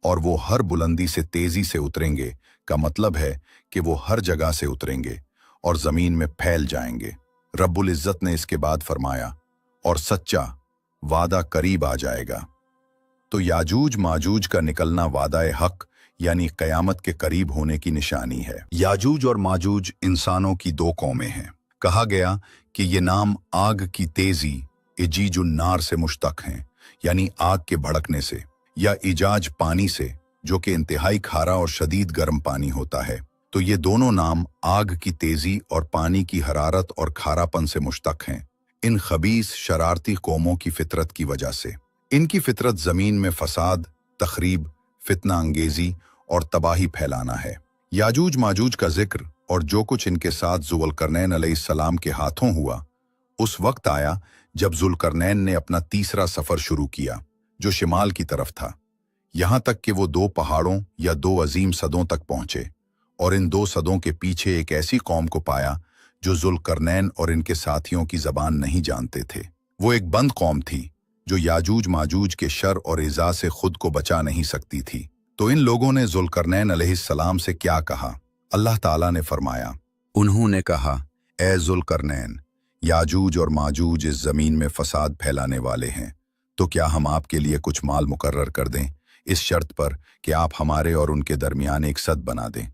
और वो हर बुलंदी से तेजी से उतरेंगे का मतलब है कि वो हर जगह से उतरेंगे और जमीन में फैल जाएंगे। रब्बुल इज्जत ने इसके बाद फरमाया, और सच्चा वादा करीब आ जाएगा। तो याजूज माजूज का निकलना वादा हक यानी कयामत के करीब होने की निशानी है। याजूज और माजूज इंसानों की 2 कौमें हैं। कहा गया कि ये नाम आग की तेजी इजीजुन नार से मुश्तक हैं, यानी आग के भड़कने से, या इजाज पानी से जो कि इंतहाई खारा और शदीद गर्म पानी होता है। तो ये दोनों नाम आग की तेजी और पानी की हरारत और खारापन से मुश्तक हैं, इन खबीस शरारती कौमों की फितरत की वजह से। इनकी फितरत जमीन में फसाद, तखरीब, फितना अंगेजी और तबाही फैलाना है। याजूज माजूज का जिक्र और जो कुछ इनके साथ ज़ुल्करनैन अलैहिस्सलाम के हाथों हुआ उस वक्त आया जब ज़ुल्करनैन ने अपना तीसरा सफर शुरू किया जो शिमाल की तरफ था, यहां तक कि वो 2 पहाड़ों या 2 अजीम सदों तक पहुंचे और इन 2 सदों के पीछे एक ऐसी कौम को पाया जो ज़ुल्करनैन और इनके साथियों की जबान नहीं जानते थे। वो एक बंद कौम थी जो याजूज माजूज के शर और इज़ा से खुद को बचा नहीं सकती थी। तो इन लोगों ने ज़ुल्करनैन अलैहिस्सलाम से क्या कहा? अल्लाह ताला ने फरमाया, उन्होंने कहा, ए ज़ुल्करनैन, याजूज और माजूज इस जमीन में फसाद फैलाने वाले हैं, तो क्या हम आपके लिए कुछ माल मुकर्रर कर दें इस शर्त पर कि आप हमारे और उनके दरमियान एक सद बना दें?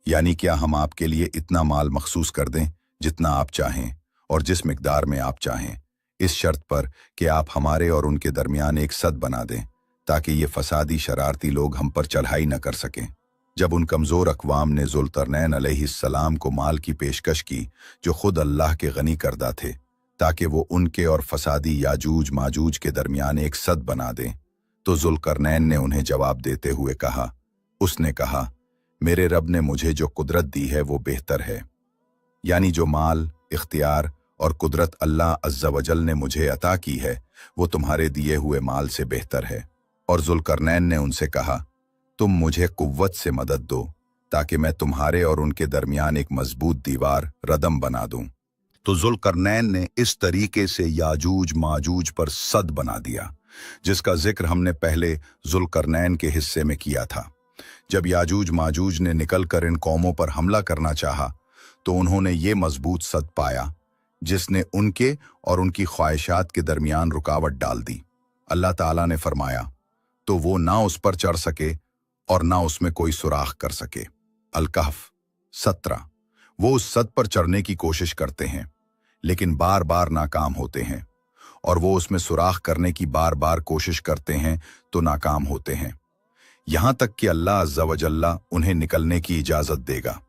यानी क्या हम आपके लिए इतना माल मखसूस कर दें जितना आप चाहें और जिस मिकदार में आप चाहें, इस शर्त पर कि आप हमारे और उनके दरमियान एक सद बना दें ताकि ये फसादी शरारती लोग हम पर चढ़ाई न कर सकें। जब उन कमज़ोर अक़वाम ने ज़ुल्करनैन अलैहिस्सलाम को माल की पेशकश की जो खुद अल्लाह के गनी करदा थे ताकि वो उनके और फसादी याजूज माजूज के दरमियान एक सद बना दें, तो ज़ुल्करनैन ने उन्हें जवाब देते हुए कहा, उसने कहा, मेरे रब ने मुझे जो कुदरत दी है वो बेहतर है, यानी जो माल, इख्तियार और कुदरत अल्लाह अज़्ज़ा वजल ने मुझे अता की है वो तुम्हारे दिए हुए माल से बेहतर है। और ज़ुल्करनैन ने उनसे कहा, तुम मुझे कुव्वत से मदद दो ताकि मैं तुम्हारे और उनके दरमियान एक मजबूत दीवार रदम बना दूं। तो ज़ुल्करनैन ने इस तरीके से याजूज माजूज पर सद बना दिया जिसका जिक्र हमने पहले ज़ुल्करनैन के हिस्से में किया था। जब याजूज माजूज ने निकलकर इन कौमों पर हमला करना चाहा तो उन्होंने ये मजबूत सद पाया जिसने उनके और उनकी ख्वाहिशात के दरमियान रुकावट डाल दी। अल्लाह ताला ने फरमाया, तो वो ना उस पर चढ़ सके और ना उसमें कोई सुराख कर सके। अल-कहफ 17। वो उस सद पर चढ़ने की कोशिश करते हैं लेकिन बार बार नाकाम होते हैं, और वो उसमें सुराख करने की बार बार कोशिश करते हैं तो नाकाम होते हैं, यहां तक कि अल्लाह अज़्ज़ा व जल्ला उन्हें निकलने की इजाजत देगा।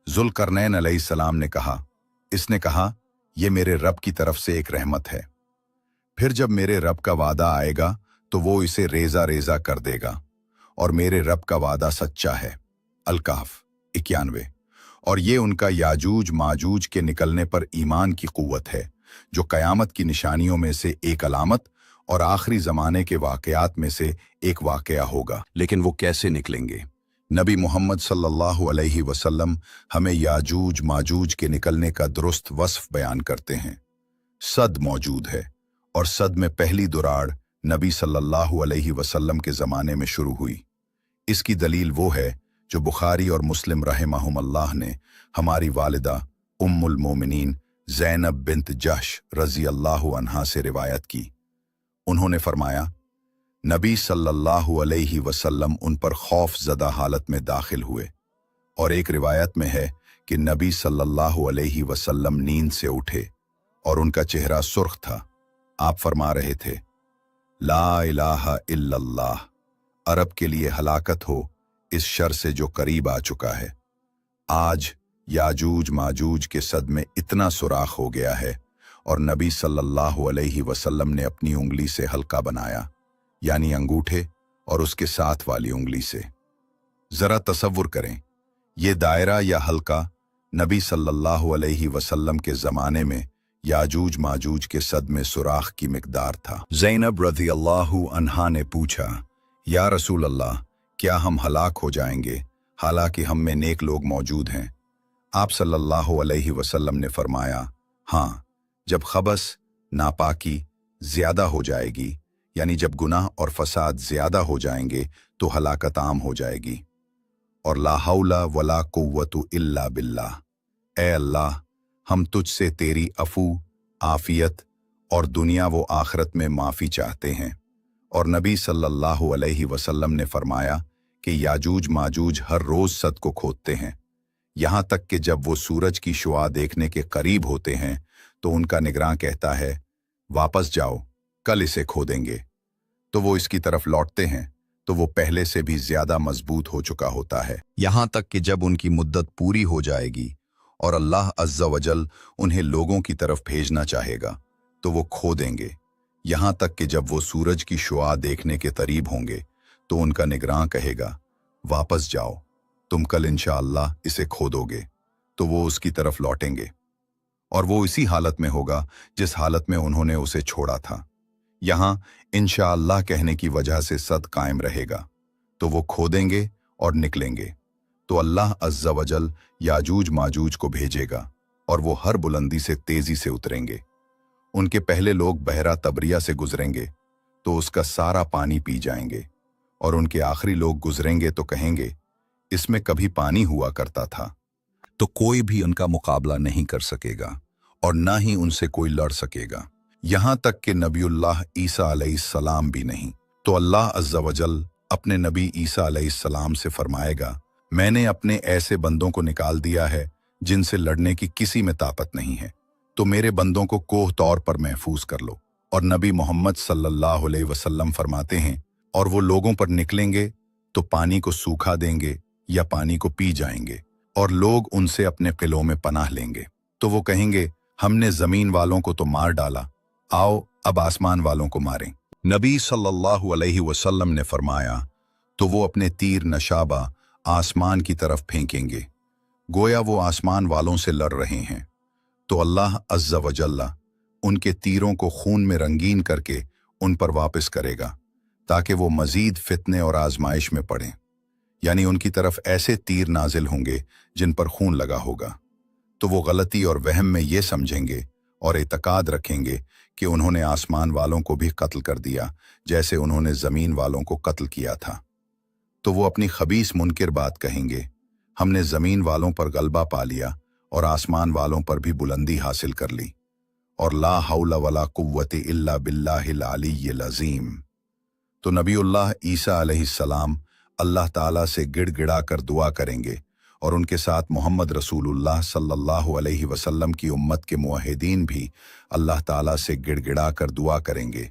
ज़ुल्करनैन अलैहिस्सलाम ने कहा, इसने कहा, ये मेरे रब की तरफ से एक रहमत है। फिर जब मेरे रब का वादा आएगा तो वो इसे रेजा रेजा कर देगा, और मेरे रब का वादा सच्चा है। अल-कहफ 91। और ये उनका याजूज माजूज के निकलने पर ईमान की कुव्वत है जो कयामत की निशानियों में से एक अलामत और आखिरी ज़माने के वाक़यात में से एक वाक़या होगा। लेकिन वो कैसे निकलेंगे? नबी मोहम्मद सल्लल्लाहु अलैहि वसल्लम हमें याजूज माजूज के निकलने का दुरुस्त वस्फ बयान करते हैं। सद मौजूद है और सद में पहली दुराड़ नबी सल्लल्लाहु अलैहि वसल्लम के ज़माने में शुरू हुई। इसकी दलील वो है जो बुखारी और मुस्लिम रहमहुमुल्लाह ने हमारी वालिदा उम्मुल मोमिनीन ज़ैनब बिन्त जहश रज़ी अल्लाहु अन्हा से रिवायत की। उन्होंने फरमाया, नबी सल्लल्लाहु अलैहि वसल्लम उन पर खौफ ज़दा हालत में दाखिल हुए, और एक रिवायत में है कि नबी सल्लल्लाहु अलैहि वसल्लम नींद से उठे और उनका चेहरा सुर्ख था। आप फरमा रहे थे, ला इलाहा इल्लल्लाह। अरब के लिए हलाकत हो इस शर से जो करीब आ चुका है। आज याजूज माजूज के सद में इतना सुराख हो गया है और नबी सल्लल्लाहु अलैहि वसल्लम ने अपनी उंगली से हल्का बनाया, यानी अंगूठे और उसके साथ वाली उंगली से। जरा तसव्वुर करें, ये दायरा या हल्का नबी सल्लल्लाहु अलैहि वसल्लम के ज़माने में याजूज माजूज के सद में सुराख की मिकदार था। ज़ैनब रज़ी अल्लाहु अन्हा ने पूछा, या रसूल अल्लाह, क्या हम हलाक हो जाएंगे हालांकि हम में नेक लोग मौजूद हैं? आप सल्लल्लाहु अलैहि वसल्लम ने फरमाया, हाँ, जब खबस नापाकी ज्यादा हो जाएगी, यानी जब गुनाह और फसाद ज्यादा हो जाएंगे तो हलाकत आम हो जाएगी। और ला हौला वला कुव्वतु इल्ला बिल्लाह, ए अल्लाह, हम तुझसे तेरी अफू, आफियत और दुनिया व आखिरत में माफ़ी चाहते हैं। और नबी सल्लल्लाहु अलैहि वसल्लम ने फरमाया कि याजूज माजूज हर रोज़ सद को खोदते हैं, यहाँ तक कि जब वो सूरज की शुआ देखने के करीब होते हैं तो उनका निगरां कहता है, वापस जाओ, कल इसे खोदेंगे। तो वो इसकी तरफ लौटते हैं तो वो पहले से भी ज्यादा मजबूत हो चुका होता है, यहाँ तक कि जब उनकी मुद्दत पूरी हो जाएगी और अल्लाह अज़्ज़ा वजल उन्हें लोगों की तरफ भेजना चाहेगा तो वो खो देंगे, यहाँ तक कि जब वो सूरज की शुआ देखने के करीब होंगे तो उनका निगरां कहेगा, वापस जाओ, तुम कल इंशाअल्लाह इसे खोदोगे। तो वो उसकी तरफ लौटेंगे और वो इसी हालत में होगा जिस हालत में उन्होंने उसे छोड़ा था। यहाँ इंशाअल्लाह कहने की वजह से सद कायम रहेगा। तो वो खोदेंगे और निकलेंगे तो अल्लाह अज़्ज़ा वजल याजूज माजूज को भेजेगा और वो हर बुलंदी से तेजी से उतरेंगे। उनके पहले लोग बहरा तबरिया से गुजरेंगे तो उसका सारा पानी पी जाएंगे, और उनके आखिरी लोग गुजरेंगे तो कहेंगे, इसमें कभी पानी हुआ करता था। तो कोई भी उनका मुकाबला नहीं कर सकेगा और ना ही उनसे कोई लड़ सकेगा, यहाँ तक कि नबीउल्लाह ईसा अलैहिस्सलाम भी नहीं। तो अल्लाह अज़्ज़ा वजल अपने नबी ईसा अलैहिस्सलाम से फरमाएगा, मैंने अपने ऐसे बंदों को निकाल दिया है जिनसे लड़ने की किसी में ताकत नहीं है, तो मेरे बंदों को कोह तौर पर महफूज कर लो। और नबी मोहम्मद सल्लल्लाहु अलैहि वसल्लम फरमाते हैं, और वो लोगों पर निकलेंगे तो पानी को सूखा देंगे या पानी को पी जाएंगे, और लोग उनसे अपने किलों में पनाह लेंगे। तो वो कहेंगे, हमने जमीन वालों को तो मार डाला, आओ अब आसमान वालों को मारें। नबी सल्लल्लाहु अलैहि वसल्लम ने फरमाया, तो वो अपने तीर नशाबा आसमान की तरफ फेंकेंगे, गोया वो आसमान वालों से लड़ रहे हैं। तो अल्लाह अज़्ज़ा वजल्ला उनके तीरों को खून में रंगीन करके उन पर वापस करेगा ताकि वो मजीद फितने और आजमाइश में पड़ें, यानी उनकी तरफ ऐसे तीर नाजिल होंगे जिन पर खून लगा होगा। तो वो गलती और वहम में ये समझेंगे और एतकाद रखेंगे कि उन्होंने आसमान वालों को भी कत्ल कर दिया जैसे उन्होंने ज़मीन वालों को कत्ल किया था। तो वो अपनी खबीस मुनकिर बात कहेंगे, हमने ज़मीन वालों पर गलबा पा लिया और आसमान वालों पर भी बुलंदी हासिल कर ली। और ला हौला वला कुव्वते इल्ला बिल्लाहिल अलीय्यिल अज़ीम। तो नबीउल्लाह ईसा अलैहिस्सलाम अल्लाह ताला से गिड़गिड़ा कर दुआ करेंगे और उनके साथ मोहम्मद रसूलुल्लाह सल्लल्लाहु अलैहि वसल्लम की उम्मत के मुआहिदीन भी अल्लाह ताला से गिड़गिड़ा कर दुआ करेंगे,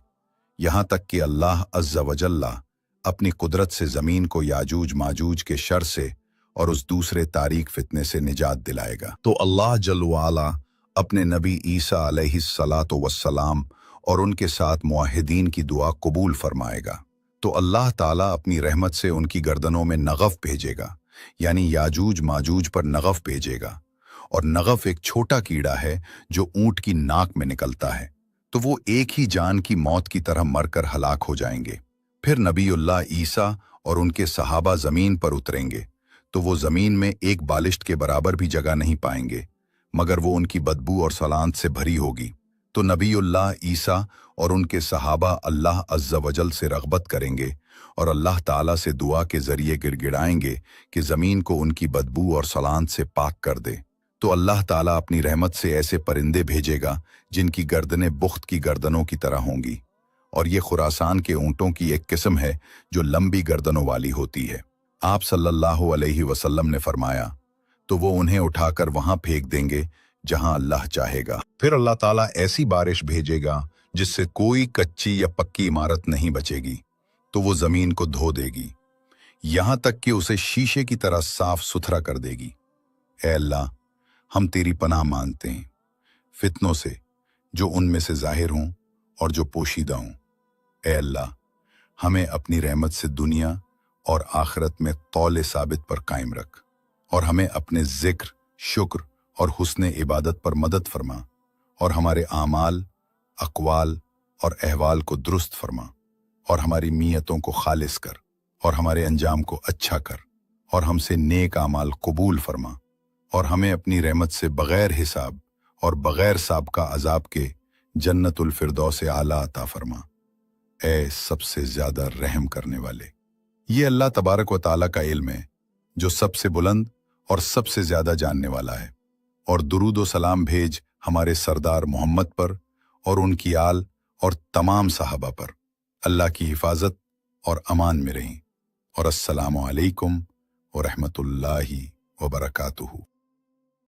यहाँ तक कि अल्लाह अज़्ज़ा वजल्ला अपनी कुदरत से ज़मीन को याजूज माजूज के शर से और उस दूसरे तारीक फितने से निजात दिलाएगा। तो अल्लाह जल वाला अपने नबी ईसा अलैहिस्सलातु वस्सलाम और उनके साथ मुआहिदीन की दुआ कबूल फरमाएगा। तो अल्लाह ताला अपनी रहमत से उनकी गर्दनों में नगफ भेजेगा, यानी याजूज माजूज पर नगफ भेजेगा। और नगफ एक छोटा कीड़ा है जो ऊंट की नाक में निकलता है। तो वो एक ही जान की मौत की तरह मरकर हलाक हो जाएंगे। फिर नबीउल्लाह ईसा और उनके सहाबा ज़मीन पर उतरेंगे तो वो ज़मीन में एक बालिश्त के बराबर भी जगह नहीं पाएंगे, मगर वो उनकी बदबू और सलांत से भरी होगी। तो नबीउल्लाह ईसा और उनके सहाबा अल्लाह अज़्ज़ा वजल से रग़बत करेंगे और अल्लाह ताला से दुआ के ज़रिए गिड़गिड़ाएंगे कि ज़मीन को उनकी बदबू और सलांत से पाक कर दे। तो अल्लाह ताला अपनी रहमत से ऐसे परिंदे भेजेगा जिनकी गर्दनें बुख्त की गर्दनों की तरह होंगी, और ये खुरासान के ऊँटों की एक किस्म है जो लंबी गर्दनों वाली होती है। आप सल्लल्लाहु अलैहि वसल्लम ने फरमाया, तो वो उन्हें उठाकर वहां फेंक देंगे जहां अल्लाह चाहेगा। फिर अल्लाह ताला ऐसी बारिश भेजेगा जिससे कोई कच्ची या पक्की इमारत नहीं बचेगी, तो वो जमीन को धो देगी, यहां तक कि उसे शीशे की तरह साफ सुथरा कर देगी। ऐ अल्लाह, हम तेरी पनाह मांगते हैं फितनों से, जो उनमें से जाहिर हों और जो पोशीदा हों। ऐ अल्लाह, हमें अपनी रहमत से दुनिया और आखिरत में तौले साबित पर कायम रख, और हमें अपने जिक्र, शुक्र और हुस्ने इबादत पर मदद फरमा, और हमारे आमाल, अक़वाल और अहवाल को दुरुस्त फरमा, और हमारी नीयतों को खालिस कर, और हमारे अंजाम को अच्छा कर, और हमसे नेक आमाल कबूल फरमा, और हमें अपनी रहमत से बग़ैर हिसाब और बग़ैर साबका अजाब के जन्नतुल फिरदौस आला अता फरमा। ऐ सबसे ज़्यादा रहम करने वाले। ये अल्लाह तबारक व तआला का इल्म है, जो सबसे बुलंद और सबसे ज़्यादा जानने वाला है। और दुरूद व सलाम भेज हमारे सरदार मोहम्मद पर और उनकी आल और तमाम सहाबा पर। अल्लाह की हिफाजत और अमान में रहें। और अस्सलामु अलैकुम व रहमतुल्लाहि व बरकातुहू।